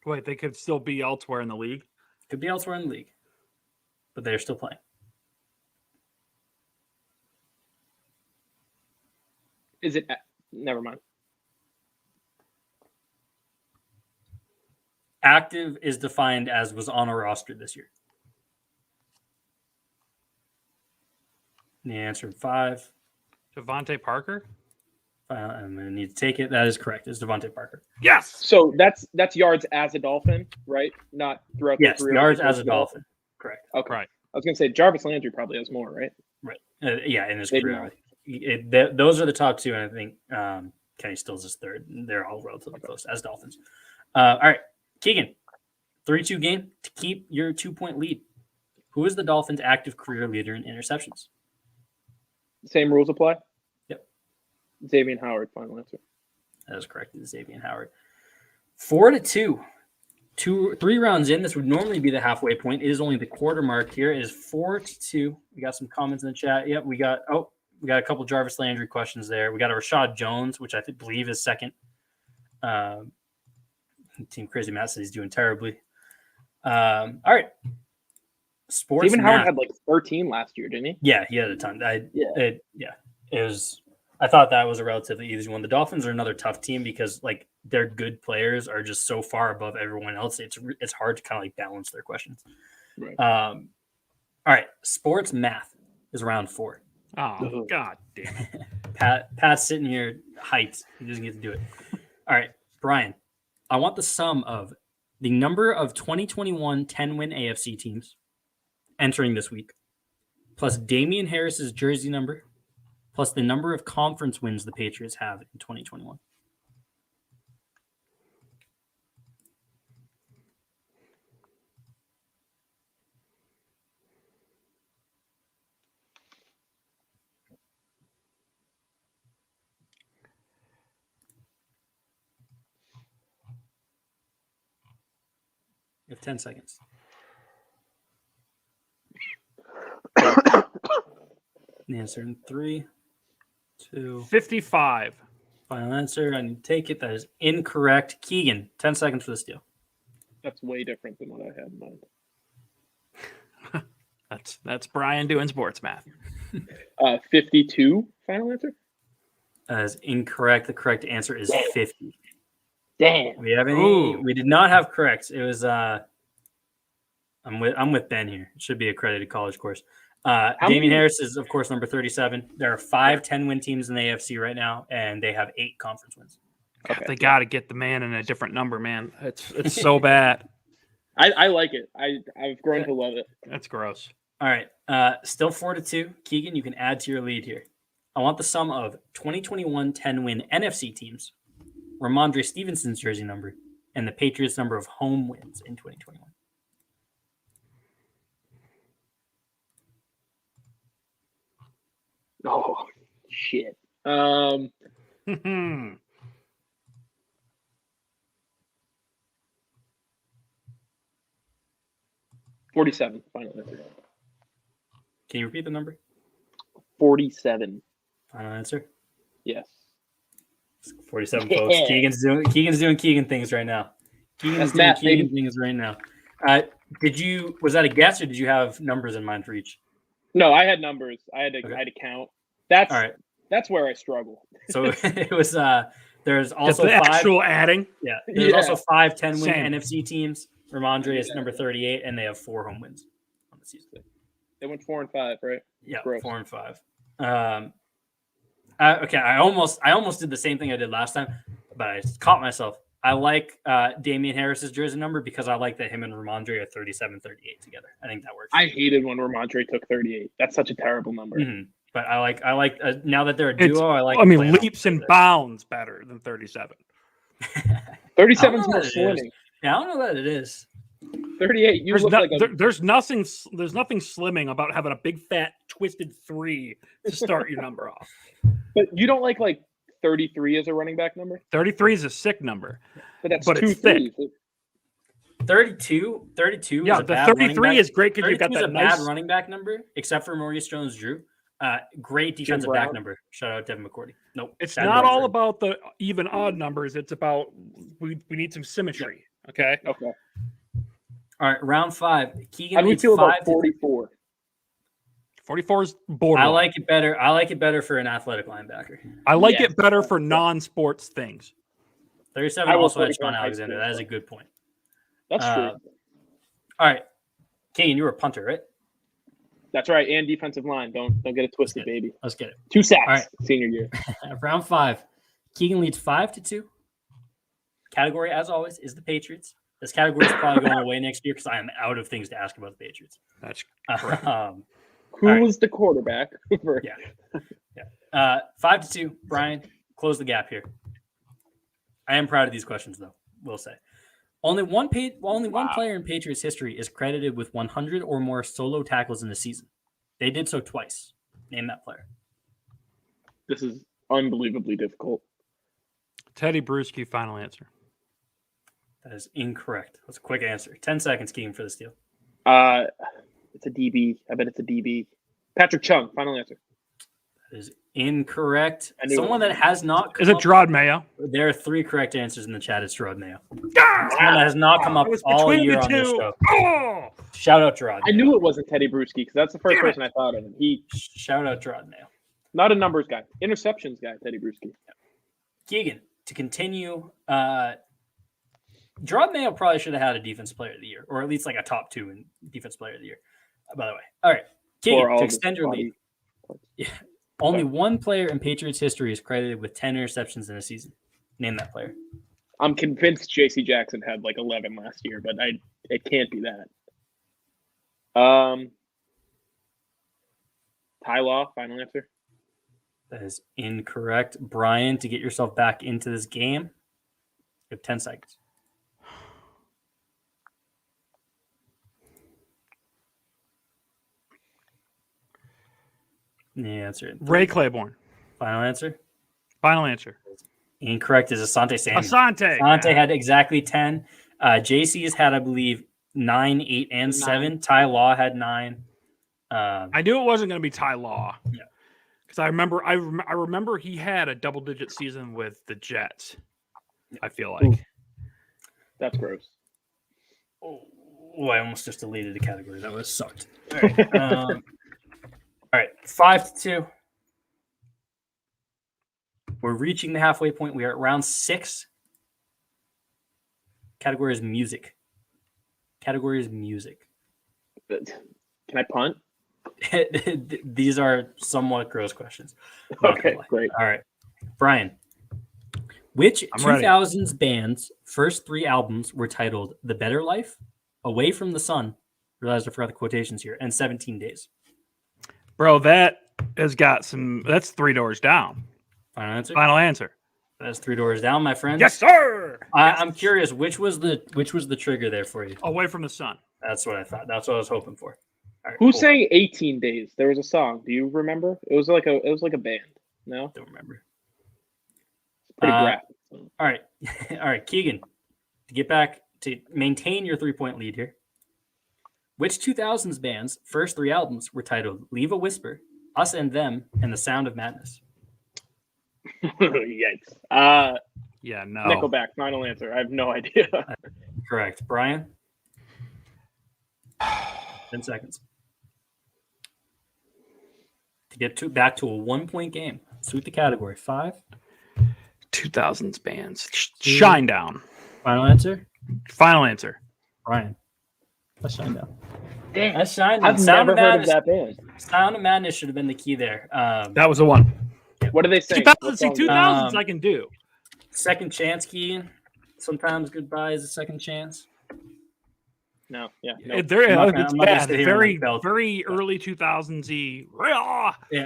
Wait, they could still be elsewhere in the league? Could be elsewhere in the league, but they're still playing. Is it? Never mind. Active is defined as was on a roster this year. The answer in 5. Devontae Parker? I'm going to need to take it. That is correct. It's Devontae Parker. Yes. So that's yards as a Dolphin, right? Not throughout the career. Yes, yards as a Dolphin. Correct. Okay. Right. I was going to say Jarvis Landry probably has more, right? Right. In his career. Those are the top 2, and I think Kenny Stills is 3rd. They're all relatively close as Dolphins. All right, Keegan, 3-2 game to keep your 2-point lead. Who is the Dolphins' active career leader in interceptions? Same rules apply? Yep. Xavier Howard, final answer. That is correct. It's Xavier Howard. 4-2. 3 rounds in. This would normally be the halfway point. It is only the quarter mark here. It is 4-2. We got some comments in the chat. Yep, we got a couple Jarvis Landry questions there. We got a Rashad Jones, which I believe is 2nd. Team Crazy Matt says he's doing terribly. All right. Sports. Stephen Howard had like 13 last year, didn't he? Yeah, he had a ton. It was. I thought that was a relatively easy one. The Dolphins are another tough team because like their good players are just so far above everyone else. It's hard to kind of like balance their questions. Right. All right. Sports math is round 4. Oh, God damn it. Pat's sitting here hyped. He doesn't get to do it. All right, Brian, I want the sum of the number of 2021 10-win AFC teams entering this week, plus Damian Harris's jersey number, plus the number of conference wins the Patriots have in 2021. You have 10 seconds. The answer in 3, 2. 55. Final answer. I need to take it. That is incorrect. Keagan, 10 seconds for the steal. That's way different than what I had in mind. That's Brian doing sports math. 52. Final answer. That is incorrect. The correct answer is 50. Damn. We have any? We did not have corrects. It was. I'm with Ben here. It should be a credited college course. Damian Harris is, of course, number 37. There are 5 10-win teams in the AFC right now, and they have 8 conference wins. God, they got to get the man in a different number, man. It's so bad. I like it. I've grown to love it. That's gross. All right. Still 4-2. Keagan, you can add to your lead here. I want the sum of 2021 10-win NFC teams, Ramondre Stevenson's jersey number, and the Patriots' number of home wins in 2021. Oh, shit. 47. Final answer. Can you repeat the number? 47. Final answer? Yes. 47, folks. Keegan's doing Keagan things right now. Keegan's doing Keagan things right now. Was that a guess, or did you have numbers in mind for each? No, I had numbers. I had to count. That's all right. That's where I struggle. So it was there's also the 5 actual adding. Yeah. There's also 5 10-win NFC teams. Ramondre is number 38, and they have 4 home wins on the season. They went 4 and 5, right? Yeah, 4 and 5. Okay, I almost did the same thing I did last time, but I caught myself. I like Damian Harris's jersey number because I like that him and Ramondre are 37-38 together. I think that works. I hated when Ramondre took 38. That's such a terrible number. Mm-hmm. But I like now that they're a duo. I mean, leaps and bounds better than 37. 37's more slimming. Yeah, I don't know that it is. 38. There's nothing slimming about having a big fat twisted 3 to start your number off. But you don't like 33 as a running back number? 33 is a sick number. But that's it's thick. 32 yeah, is a the bad 33 is great because you've got that nice bad running back number, except for Maurice Jones-Drew. Great defensive back number. Shout out Devin McCourty. Nope. It's not all about the even odd numbers. It's about we need some symmetry. Okay. Okay. All right, round 5. Keagan, how do you feel about 44? 44 is borderline. I like it better. I like it better for an athletic linebacker. I like it better for non-sports things. 37 also had Sean Alexander. That is a good point. That's true. All right, Keagan, you were a punter, right? That's right, and defensive line. Don't get it twisted, baby. Let's get it. 2 sacks senior year. Round 5. Keagan leads 5-2. Category, as always, is the Patriots. This category is probably going away next year because I am out of things to ask about the Patriots. That's correct. Who was the quarterback? Yeah. 5-2. Brian, close the gap here. I am proud of these questions, though. We'll say only one player in Patriots history is credited with 100 or more solo tackles in a season. They did so twice. Name that player. This is unbelievably difficult. Teddy Bruschi, final answer. That is incorrect. That's a quick answer. 10 seconds, Keagan, for the steal. It's a DB. I bet it's a DB. Patrick Chung, final answer. That Is incorrect. Someone that has not come Is it Gerard Mayo? There are 3 correct answers in the chat. It's Gerard Mayo. Someone that has not come up all year on this show. Shout out Gerard Mayo. I knew it wasn't Teddy Bruschi because that's the first person I thought of. Shout out Gerard Mayo. Not a numbers guy. Interceptions guy, Teddy Bruschi. Keagan, to continue, Gerard Mayo probably should have had a defense player of the year, or at least like a top 2 in defense player of the year, by the way. All right. Keagan, to extend your lead. Yeah. Only one player in Patriots history is credited with 10 interceptions in a season. Name that player. I'm convinced J.C. Jackson had like 11 last year, but it can't be that. Ty Law, final answer. That is incorrect. Brian, to get yourself back into this game, you have 10 seconds. The answer. Ray Claiborne. Final answer? Final answer. Incorrect is Asante Samuel. Asante had exactly 10. JC's had, I believe, 9, 8, and 7. Ty Law had 9. I knew it wasn't going to be Ty Law. Yeah. Because I remember he had a double-digit season with the Jets, I feel like. Ooh. That's gross. Oh, I almost just deleted the category. That was sucked. All right. All right, 5-2. We're reaching the halfway point. We are at round 6. Category is music. Can I punt? These are somewhat gross questions. Okay, great. All right. Brian, which 2000s band's first 3 albums were titled The Better Life, Away from the Sun, realized I forgot the quotations here, and 17 Days? Bro, that has got some. That's 3 doors down. Final answer. Final answer. That's 3 doors down, my friend. Yes, sir. I'm curious, which was the trigger there for you? Away from the Sun. That's what I thought. That's what I was hoping for. All right, Who sang 18 Days? There was a song. Do you remember? It was like a band. No, don't remember. It's pretty graphic. All right, all right, Keagan, to get back to maintain your 3-point lead here. Which 2000s band's first 3 albums were titled Leave a Whisper, Us and Them, and The Sound of Madness? Yikes. Yeah, no. Nickelback, final answer. I have no idea. Correct. Brian? 10 seconds. To get back to a 1-point game. Suit the category. 5. 2000s bands. Shine Down. Final answer? Final answer. Brian. That's Shine Down. Damn. That's Shine Down. I've never heard of that band. Sound of Madness should have been the key there. That was the one. What do they say? 2000s I can do. Second chance, Keagan. Sometimes goodbye is a second chance. No, yeah. It's bad. Very early 2000s-y.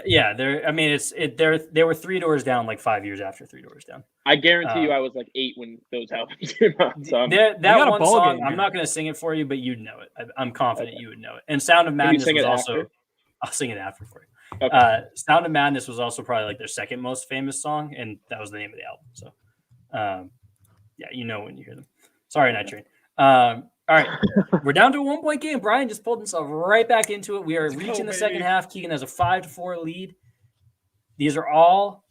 Yeah. They were 3 doors down like 5 years after 3 doors down. I guarantee you I was like 8 when those albums came out. So that one song, I'm not going to sing it for you, but you'd know it. I'm confident you would know it. And Sound of Madness was also... After? I'll sing it after for you. Okay. Sound of Madness was also probably like their second most famous song, and that was the name of the album. So, yeah, you know when you hear them. Sorry, Night Train. All right, we're down to a 1-point game. Brian just pulled himself right back into it. We are reaching the second half. Keagan has a 5-4 lead. These are all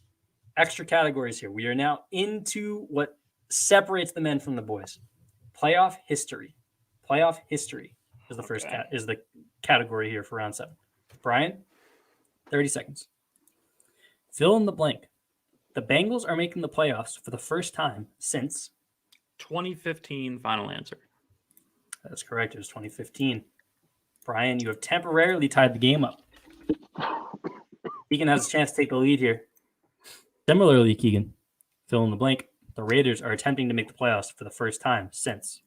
extra categories here. We are now into what separates the men from the boys. Playoff history. Playoff history is the first is the category here for round 7. Brian, 30 seconds. Fill in the blank. The Bengals are making the playoffs for the first time since 2015. Final answer. That's correct. It was 2015. Brian, you have temporarily tied the game up. Keagan has a chance to take the lead here. Similarly, Keagan, fill in the blank. The Raiders are attempting to make the playoffs for the first time since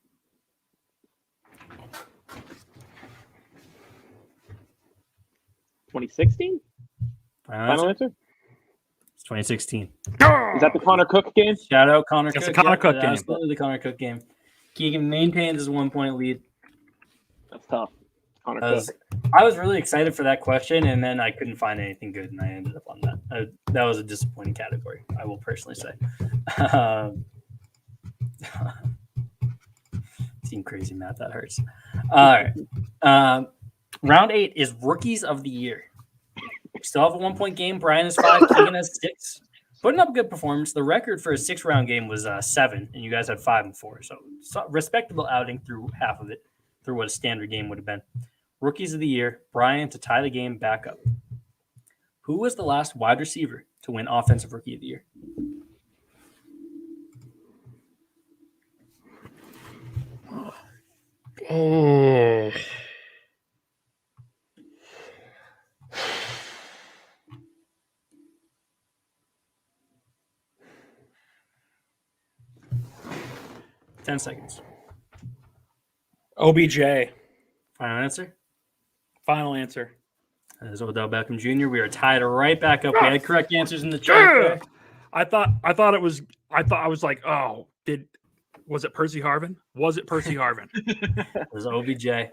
2016? Final answer? It's 2016. Is that the Connor Cook game? Shout out Connor Cook. It's the Connor Cook game. Absolutely the Connor Cook game. Keagan maintains his 1-point lead. That's tough. Connor Cook. I was really excited for that question, and then I couldn't find anything good, and I ended up on that. That was a disappointing category, I will personally say. Seem crazy, Matt. That hurts. All right. Round 8 is Rookies of the Year. Still have a 1-point game. Brian is 5. Keagan has 6. Putting up a good performance. The record for a 6-round game was 7, and you guys had 5 and 4. So respectable outing through half of it, through what a standard game would have been. Rookies of the year, Brian to tie the game back up. Who was the last wide receiver to win Offensive Rookie of the Year? Oh. Ten seconds. OBJ. Final answer? Final answer. That is Odell Beckham Jr. We are tied right back up. We had correct answers in the chat. I thought it was. I was like, oh, was it Percy Harvin? Was it Percy Harvin? It was OBJ.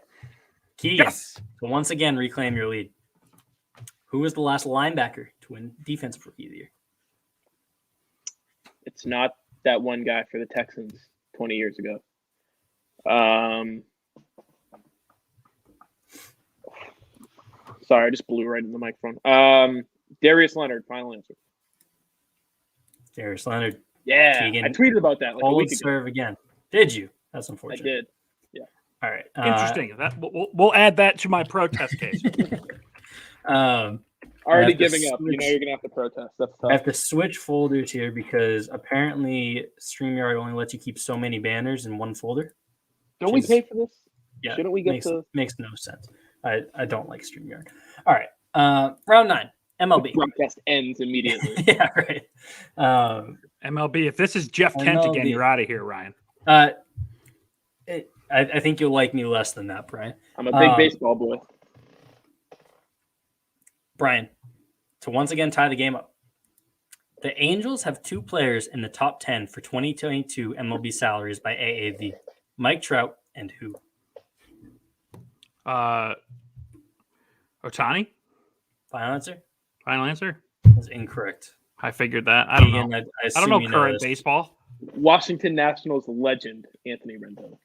Keagan, Yes. So once again, reclaim your lead. Who was the last linebacker to win Defensive Rookie of the Year? It's not that one guy for the Texans 20 years ago. Sorry, I just blew right in the microphone. Darius Leonard, final answer. Darius Leonard. Yeah, Keagan, I tweeted about that like a week ago. serve again. Did you? That's unfortunate. I did. All right. Interesting. We'll add that to my protest case. Already giving up. You know you're going to have to protest. That's tough. I have to switch folders here because apparently StreamYard only lets you keep so many banners in one folder. Don't we pay for this? Yeah. Shouldn't we get makes no sense. I don't like StreamYard. All right. Round 9. MLB. Broadcast ends immediately. Yeah, right. MLB. If this is Jeff Kent MLB. again, you're out of here, Ryan. I think you'll like me less than that, Brian. I'm a big baseball boy. Brian, to once again tie the game up. The Angels have 2 players in the top 10 for 2022 MLB salaries by AAV. Mike Trout and who? Ohtani? Final answer? Final answer? That's incorrect. I figured that. I don't know. Keagan, I don't know assume current this. baseball. Washington Nationals legend, Anthony Rendon.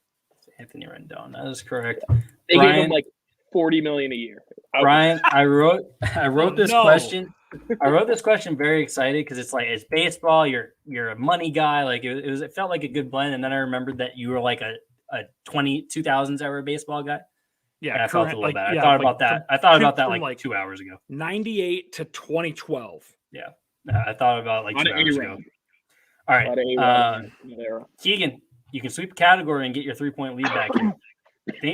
Anthony Rendon. That is correct. They Brian, gave him like $40 million a year. Brian, I wrote this no. question. I wrote this question very excited because it's like it's baseball. You're a money guy. Like it felt like a good blend. And then I remembered that you were like a 2000s era baseball guy. Yeah, and I felt a little bad. yeah, I thought about that. I thought about that from like 2 hours ago. 98 to 2012. Yeah, I thought about like 2 hours ago. All right, Keagan, you can sweep a category and get your 3-point lead back here.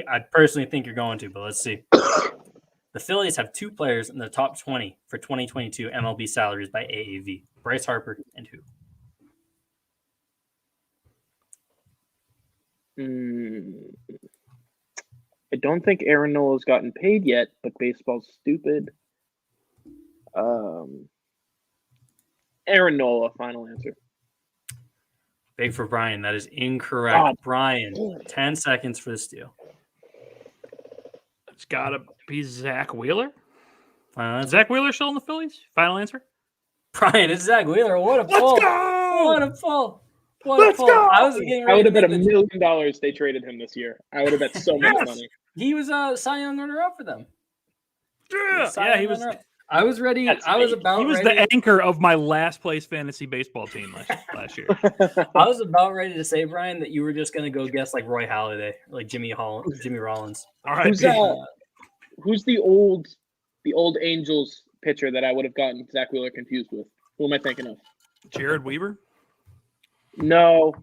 I personally think you're going to, but let's see. The Phillies have 2 players in the top 20 for 2022 MLB salaries by AAV. Bryce Harper and who? I don't think Aaron Nola's gotten paid yet, but baseball's stupid. Aaron Nola, final answer. Big for Brian. That is incorrect. God. Brian, 10 seconds for the steal. It's got to be Zach Wheeler. Final answer? Zach Wheeler still in the Phillies? Final answer? Brian, it's Zach Wheeler. What a pull. Let's go! What a pull. What Let's a pull. go! I would have bet $1 million they traded him this year. I would have bet so much money. He was a Cy Young runner-up for them. Yeah, he was. I was ready. I was about. He was ready. the anchor of my last place fantasy baseball team last year. I was about ready to say, Brian, that you were just going to go guess like Roy Halladay, like Jimmy Rollins. All right. Who's the old Angels pitcher that I would have gotten Zach Wheeler confused with? Who am I thinking of? Jared Weaver? No.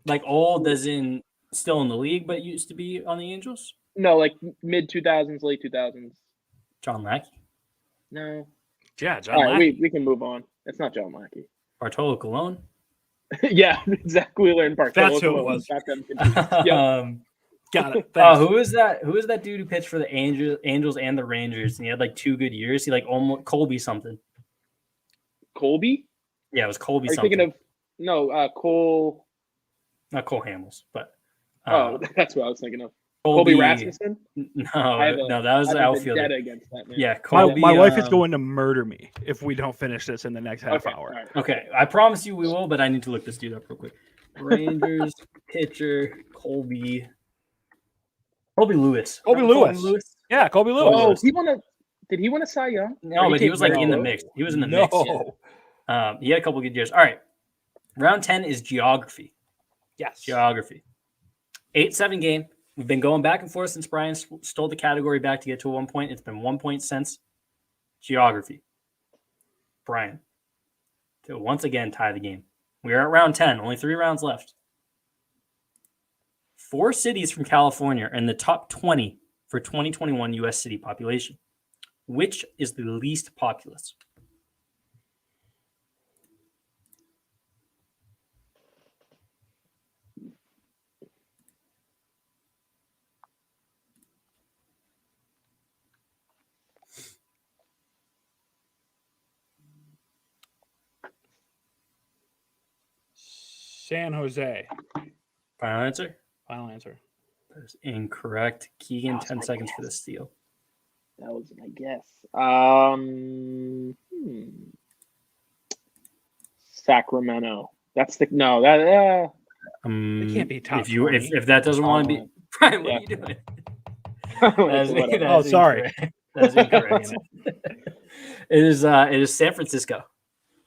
Like old as in still in the league, but used to be on the Angels? No, like mid 2000s, late 2000s. John Lackey? No. Yeah, John All right, Lackey. we can move on. It's not John Lackey. Bartolo Colon? Yeah, Zach Wheeler and Bartolo. That's who it was. Got them confused. Yep. Got it. Thanks. Who is that? Who is that dude who pitched for the Angels and the Rangers? And he had like 2 good years. He like almost Colby something. Colby? Yeah, it was Colby Are you something. thinking of Cole? Not Cole Hamels, but that's what I was thinking of. Colby Rasmussen? No, that was the outfielder. Against that, man. Yeah, Colby. My wife is going to murder me if we don't finish this in the next half hour. Right. Okay, I promise you we will, but I need to look this dude up real quick. Rangers pitcher Colby Lewis. Colby Lewis. Yeah, Colby Lewis. Oh, he won a Did he win a Cy Young? No, but he was like in the mix. He was in the mix. Yeah. He had a couple good years. All right. Round 10 is geography. Yes. Geography. 8-7 game. We've been going back and forth since Brian stole the category back to get to 1 point. It's been 1 point since. Geography. Brian, to once again tie the game. We are at round 10. Only 3 rounds left. 4 cities from California are in the top 20 for 2021 U.S. city population. Which is the least populous? San Jose. Final answer? Final answer. That is incorrect. Keagan, 10 seconds for the steal. That was my guess. Sacramento. That's the no. That it can't be top. If that doesn't want to be, Brian, what are you doing? Sorry. That's incorrect. It is San Francisco.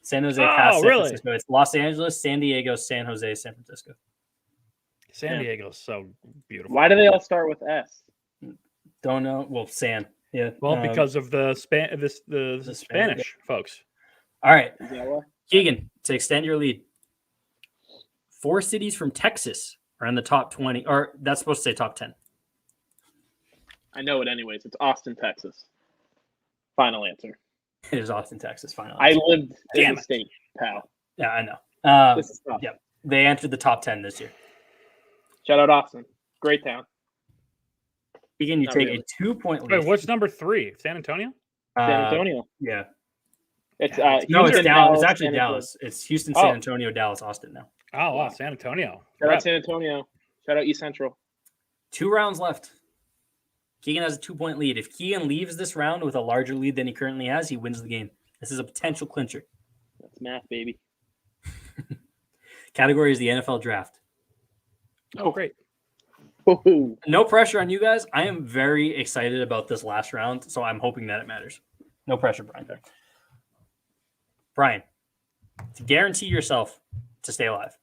San Jose past San Francisco. It's Los Angeles, San Diego, San Jose, San Francisco. San Diego's so beautiful. Why do they all start with S? Don't know. Well, San. Yeah. Well, because of the Spanish folks. All right. Keagan, to extend your lead. 4 cities from Texas are in the top 20, or that's supposed to say top 10. I know it anyways. It's Austin, Texas. Final answer. It is Austin, Texas. Final answer. I lived in the state, pal. Yeah, I know. This is tough. Yeah, they entered the top 10 this year. Shout out Austin. Great town. Keagan, you take a 2-point lead. Wait, what's number 3? San Antonio? San Antonio. Yeah. It's no, it's Dallas. It's actually Dallas. It's Houston, San Antonio, Dallas, Austin now. Oh, wow. San Antonio. Shout out San Antonio. Shout out East Central. 2 rounds left. Keagan has a 2-point lead. If Keagan leaves this round with a larger lead than he currently has, he wins the game. This is a potential clincher. That's math, baby. Category is the NFL draft. Oh, great. No pressure on you guys. I am very excited about this last round, so I'm hoping that it matters. No pressure, Brian. Brian, to guarantee yourself to stay alive,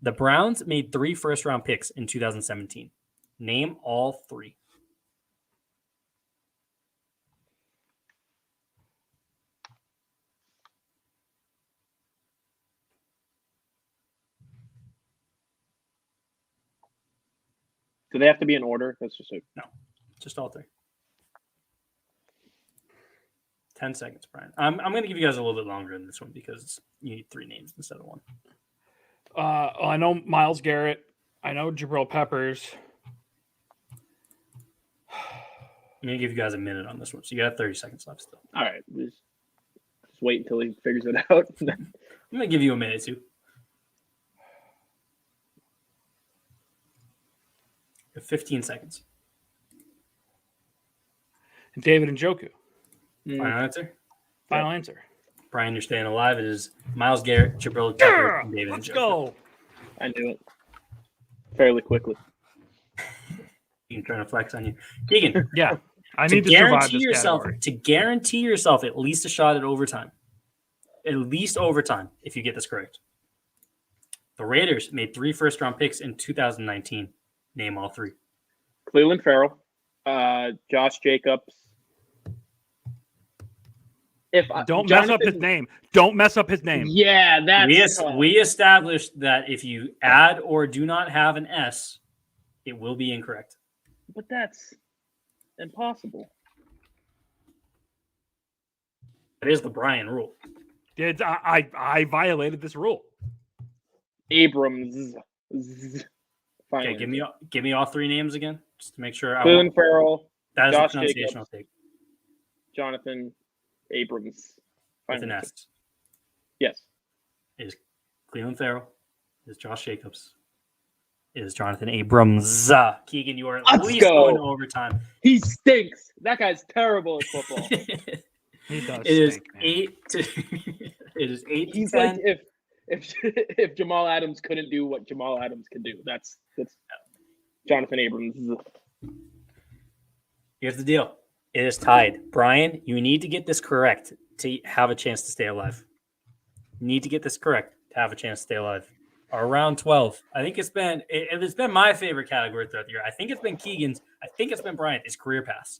the Browns made 3 first-round picks in 2017. Name all 3. Do they have to be in order? That's just No, just all 3. 10 seconds, Brian. I'm going to give you guys a little bit longer in this one because you need 3 names instead of 1. I know Myles Garrett. I know Jabril Peppers. I'm going to give you guys a minute on this one. So you got 30 seconds left still. all right. Just wait until he figures it out. I'm going to give you a minute too. You have 15 seconds. David Njoku. Final answer? Final answer. Brian, you're staying alive. It is Myles Garrett, Jabril Peppers, and David Let's Njoku. go. I knew it fairly quickly. Keagan trying to flex on you. Keagan. Yeah. I need to survive this yourself category. to guarantee yourself at least a shot at overtime. At least overtime, if you get this correct. The Raiders made 3 first-round picks in 2019. Name all 3. Cleveland Farrell, Josh Jacobs. Don't mess up his name. Don't mess up his name. Yeah, that's we established that if you add or do not have an S, it will be incorrect. But that's impossible. That is the Brian rule. I violated this rule. Abrams. Okay, give me all 3 names again, just to make sure. Cleveland Farrell. That is Josh the pronunciation I'll Jacobs, take. Jonathan Abrams. With an S. Yes. It is Cleveland Farrell. It is Josh Jacobs. It is Jonathan Abrams. Keagan, you are at least going to overtime. He stinks. That guy's terrible at football. He does. It stink, is 8 He's to 10. like if Jamal Adams couldn't do what Jamal Adams can do. That's Jonathan Abrams. Here's the deal. It is tied. Brian, you need to get this correct to have a chance to stay alive. You need to get this correct to have a chance to stay alive. Around 12. I think it's been my favorite category throughout the year. I think it's been Keegan's. I think it's been Brian. It's career pass.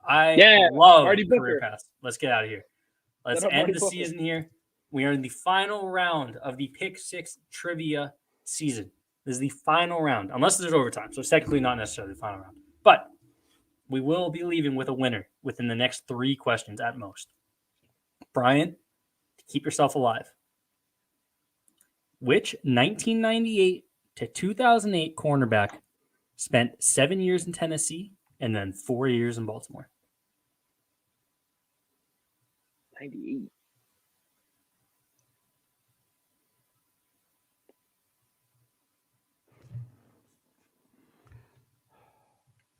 I love career pass. Let's get out of here. Let's end the season here. We are in the final round of the Pick 6 trivia season. This is the final round, unless there's overtime. So it's technically not necessarily the final round. But we will be leaving with a winner within the next 3 questions at most. Brian, keep yourself alive. Which 1998 to 2008 cornerback spent 7 years in Tennessee and then 4 years in Baltimore? 98.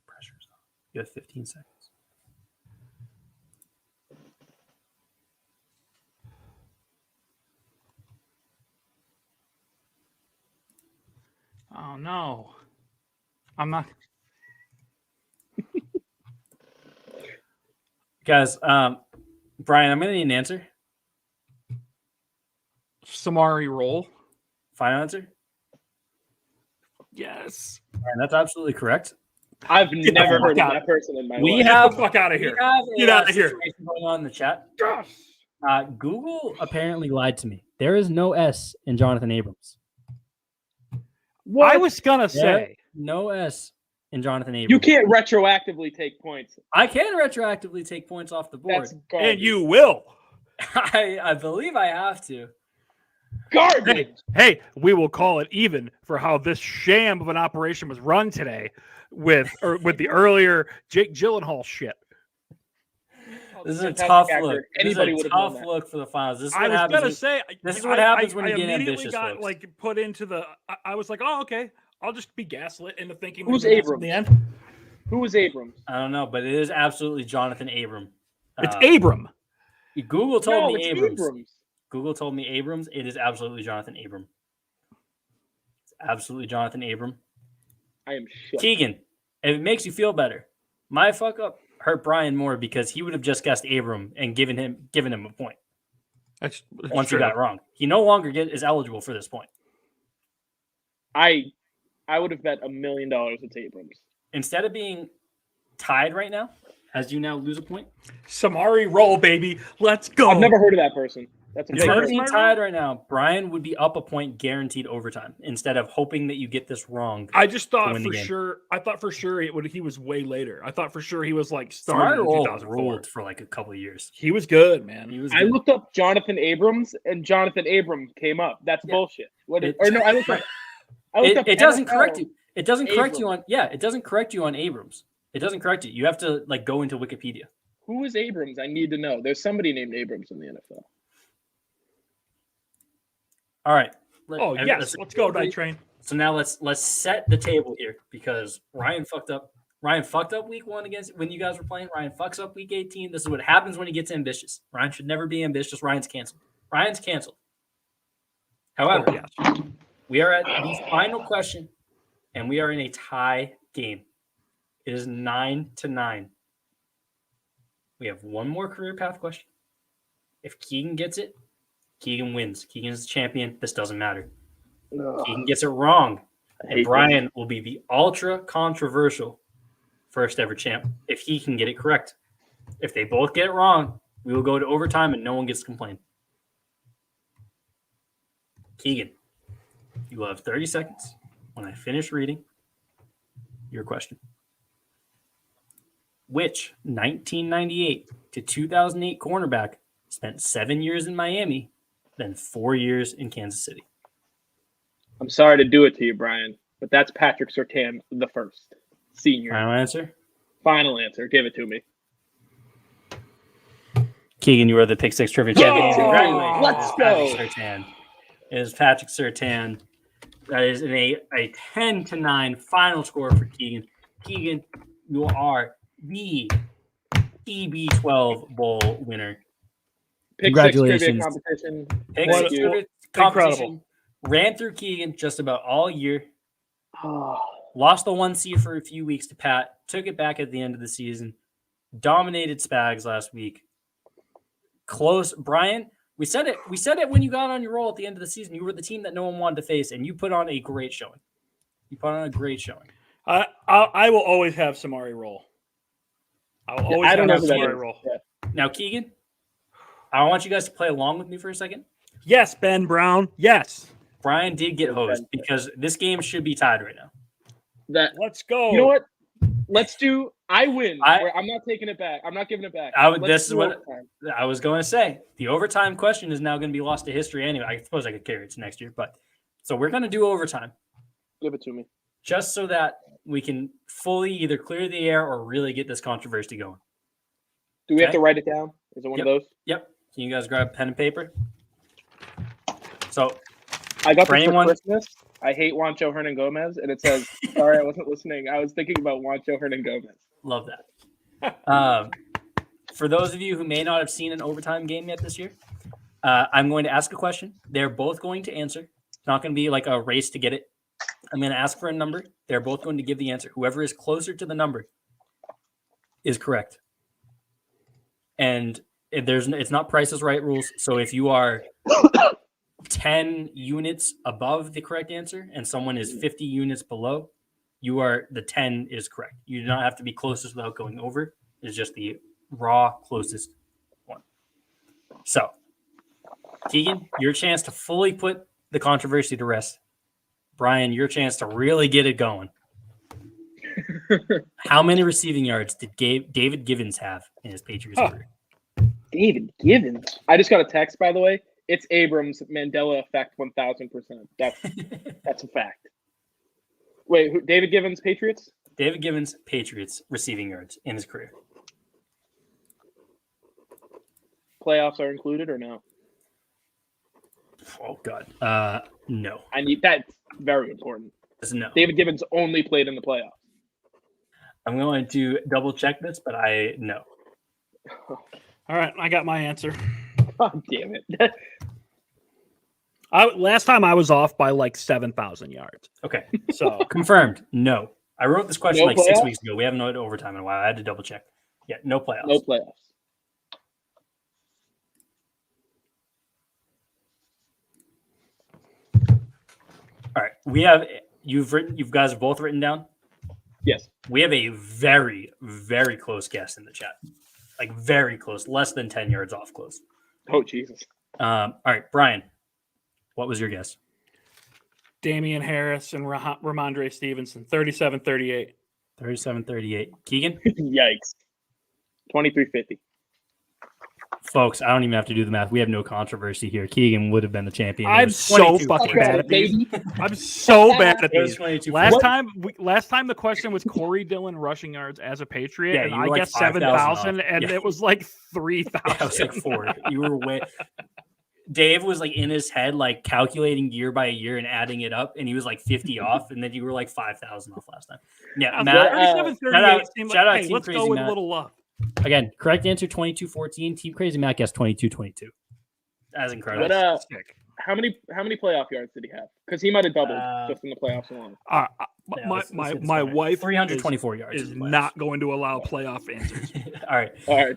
Pressure's on. You have 15 seconds. Oh, no. I'm not. Guys, Brian, I'm going to need an answer. Samari roll. Final answer? Yes. And that's absolutely correct. I've never heard of that person in my life. Get the fuck out of here. Get out of here. Going on in the chat. Google apparently lied to me. There is no S in Jonathan Abrams. What? I was going to say. No S in Jonathan Abrams. You can't retroactively take points. I can retroactively take points off the board. That's garbage. And you will. I believe I have to. Garbage. Hey, we will call it even for how this sham of an operation was run today with the earlier Jake Gyllenhaal shit. This is a tough look. Anybody would have tough look for the finals. This is what I was gonna say. This is what happens when you get ambitious. Got like put into the. I was like, oh, okay. I'll just be gaslit into thinking. Who's Abrams? In the end. Who was Abrams? I don't know, but it is absolutely Jonathan Abram. It's Abram. Google told me Abrams. Google told me Abrams. It is absolutely Jonathan Abram. It's absolutely Jonathan Abram. I am shook. Keegan, if it makes you feel better, my fuck up hurt Brian more because he would have just guessed Abram and given him a point. That's once true. He got it wrong. He no longer is eligible for this point. I would have bet $1 million it's Abrams. Instead of being tied right now, as you now lose a point. Samari roll, baby. Let's go. I've never heard of that person. That's instead of being tied right now, Brian would be up a point guaranteed overtime instead of hoping that you get this wrong. I just thought for sure. I thought for sure he was way later. I thought for sure he was like started in 2004 for like a couple of years. He was good, man. I looked up Jonathan Abrams and Jonathan Abram came up. That's bullshit. I looked up. It doesn't correct you. It doesn't correct you on. Yeah, it doesn't correct you on Abrams. It doesn't correct you. You have to like go into Wikipedia. Who is Abrams? I need to know. There's somebody named Abrams in the NFL. All right. Let's go, Night Train. So now let's set the table here because Ryan fucked up. Ryan fucked up week 1 against when you guys were playing. Ryan fucks up week 18. This is what happens when he gets ambitious. Ryan should never be ambitious. Ryan's canceled. However, we are at the final question, and we are in a tie game. It is 9-9. We have one more career path question. If Keegan gets it, Keegan wins. Keegan is the champion. This doesn't matter. Keegan gets it wrong, and Brian will be the ultra controversial first ever champ if he can get it correct. If they both get it wrong, we will go to overtime and no one gets to complain. Keegan, you will have 30 seconds when I finish reading your question. Which 1998 to 2008 cornerback spent 7 years in Miami, then 4 years in Kansas City? I'm sorry to do it to you, Brian, but that's Patrick Surtain the first, senior. Final answer? Final answer. Give it to me. Keegan, you are the Pick 6 trivia champion. Congratulations. Let's go. Patrick Surtain. It is Patrick Surtain. That is in a 10-9 final score for Keegan. Keegan, you are the TB12 Bowl winner. Congratulations. Pick 6 trivia competition ran through Keegan just about all year. Lost the 1 seed for a few weeks to Pat. Took it back at the end of the season. dominated Spags last week. Close, Brian. We said it. We said it when you got on your roll at the end of the season. You were the team that no one wanted to face, and you put on a great showing. I will always have Samari roll. I don't know Samari roll. Yeah. Now, Keagan, I want you guys to play along with me for a second. Yes, Ben Brown. Yes. Brian did get hosed because this game should be tied right now. Let's go. You know what? Let's do. I win. I'm not taking it back. I'm not giving it back. This is what I was going to say. The overtime question is now going to be lost to history anyway. I suppose I could carry it to next year, but so we're going to do overtime. Give it to me. Just so that we can fully either clear the air or really get this controversy going. Do we have to write it down? Is it one of those? Yep. Can you guys grab pen and paper? So I got this for Christmas. I hate Juancho Hernan Gomez, and it says, sorry, I wasn't listening. I was thinking about Juancho Hernan Gomez. Love that. For those of you who may not have seen an overtime game yet this year, I'm going to ask a question. They're both going to answer. It's not going to be like a race to get it. I'm going to ask for a number. They're both going to give the answer. Whoever is closer to the number is correct. And it's not Price is Right rules. So if you are 10 units above the correct answer and someone is 50 units below, the 10 is correct. You do not have to be closest without going over. It's just the raw closest one. So, Keagan, your chance to fully put the controversy to rest. Brian, your chance to really get it going. How many receiving yards did David Givens have in his Patriots career? David Givens. I just got a text, by the way. It's Abrams Mandela effect 1,000%. That's a fact. Wait, David Givens, Patriots? David Givens, Patriots, receiving yards in his career. Playoffs are included or no? Oh, God. No. That's very important. No. David Givens only played in the playoffs. I'm going to double check this, but no. All right, I got my answer. God damn it. Last time I was off by like 7,000 yards. Okay. So confirmed. No. I wrote this question No playoffs? 6 weeks ago. We haven't known overtime in a while. I had to double check. Yeah, no playoffs. No playoffs. All right. You guys have both written down? Yes. We have a very, very close guess in the chat. Like very close, less than 10 yards off close. Oh, Jesus. All right, Brian, what was your guess? Damian Harris and Ramondre Stevenson, 37-38. 37-38. Keagan? Yikes. 23-50. Folks, I don't even have to do the math. We have no controversy here. Keagan would have been the champion. I'm so fucking bad at these. I'm so bad at these. Last time the question was Corey Dillon rushing yards as a Patriot, and I guessed 7,000, and it was like 3,000. Yeah, it was like 4. You were way. Dave was like in his head, like calculating year by year and adding it up, and he was like 50 off, and then you were like 5,000 off last time. Yeah, Matt. 37-38. Shout out hey, let's go with a little love. Again, correct answer 22-14. Team Crazy Matt guessed 22-22. That's incredible. But, how many playoff yards did he have? Because he might have doubled just in the playoffs alone. My wife 324 yards is not going to allow playoff answers. All right.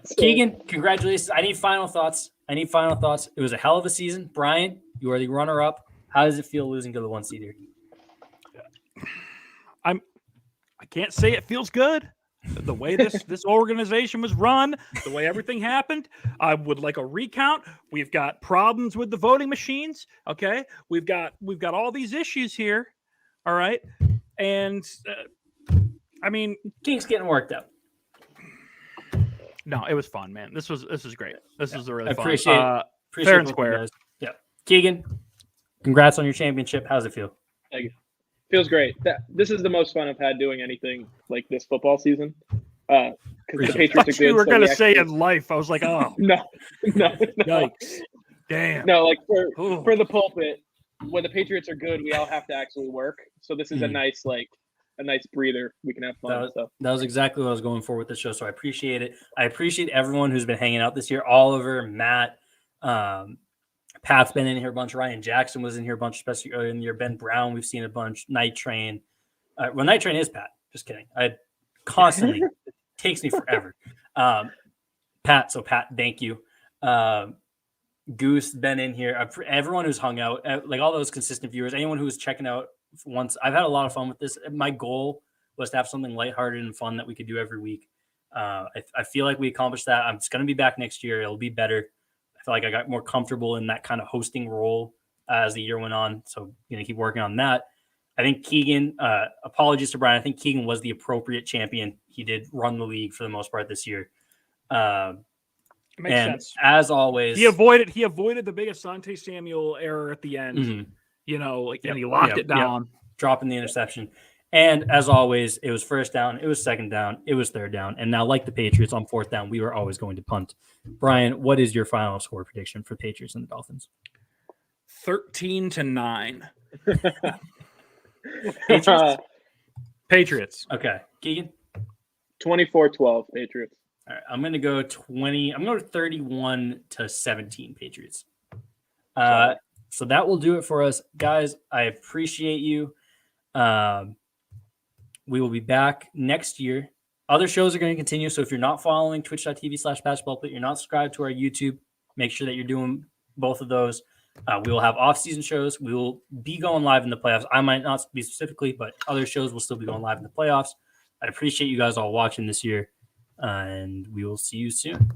So, Keagan, congratulations. I need final thoughts. It was a hell of a season. Brian, you are the runner-up. How does it feel losing to the 1 seed here? I can't say it feels good. The way this organization was run, the way everything happened, I would like a recount. We've got problems with the voting machines. Okay, we've got all these issues here. All right, and I mean, King's getting worked up. No, it was fun, man. This was great. This was a really fun. Appreciate fair and square. Yeah, Keagan, congrats on your championship. How's it feel? Thank you. Feels great. This is the most fun I've had doing anything like this football season. Because the Patriots are good. You were gonna say in life. I was like, oh no. Yikes. Damn. No, like for the pulpit, when the Patriots are good, we all have to actually work. So this is a nice breather. We can have fun. That was exactly what I was going for with the show. So I appreciate it. I appreciate everyone who's been hanging out this year. Oliver, Matt, Pat's been in here a bunch. Ryan Jackson was in here a bunch, especially earlier in the year. Ben Brown, we've seen a bunch. Night Train. Night Train is Pat. Just kidding. I constantly takes me forever. Pat, thank you. Goose, been in here. Everyone who's hung out, like all those consistent viewers, anyone who's checking out once. I've had a lot of fun with this. My goal was to have something lighthearted and fun that we could do every week. I feel like we accomplished that. I'm just going to be back next year. It'll be better. I feel like I got more comfortable in that kind of hosting role as the year went on. So, keep working on that. I think Keagan, apologies to Brian. I think Keagan was the appropriate champion. He did run the league for the most part this year. It makes sense. As always, he avoided the big Asante Samuel error at the end. Mm-hmm. And he locked it down, dropping the interception. And as always, it was first down, it was second down, it was third down, and now like the Patriots on fourth down, we were always going to punt. Brian, what is your final score prediction for Patriots and the Dolphins? 13-9. Patriots. Okay, Keagan. 24-12 Patriots. All right, I'm going to go 31-17 Patriots. So that will do it for us, guys. I appreciate you. We will be back next year. Other shows are going to continue. So if you're not following twitch.tv/patchballpit, you're not subscribed to our YouTube, make sure that you're doing both of those. We will have off-season shows. We will be going live in the playoffs. I might not be specifically, but other shows will still be going live in the playoffs. I appreciate you guys all watching this year, and we will see you soon.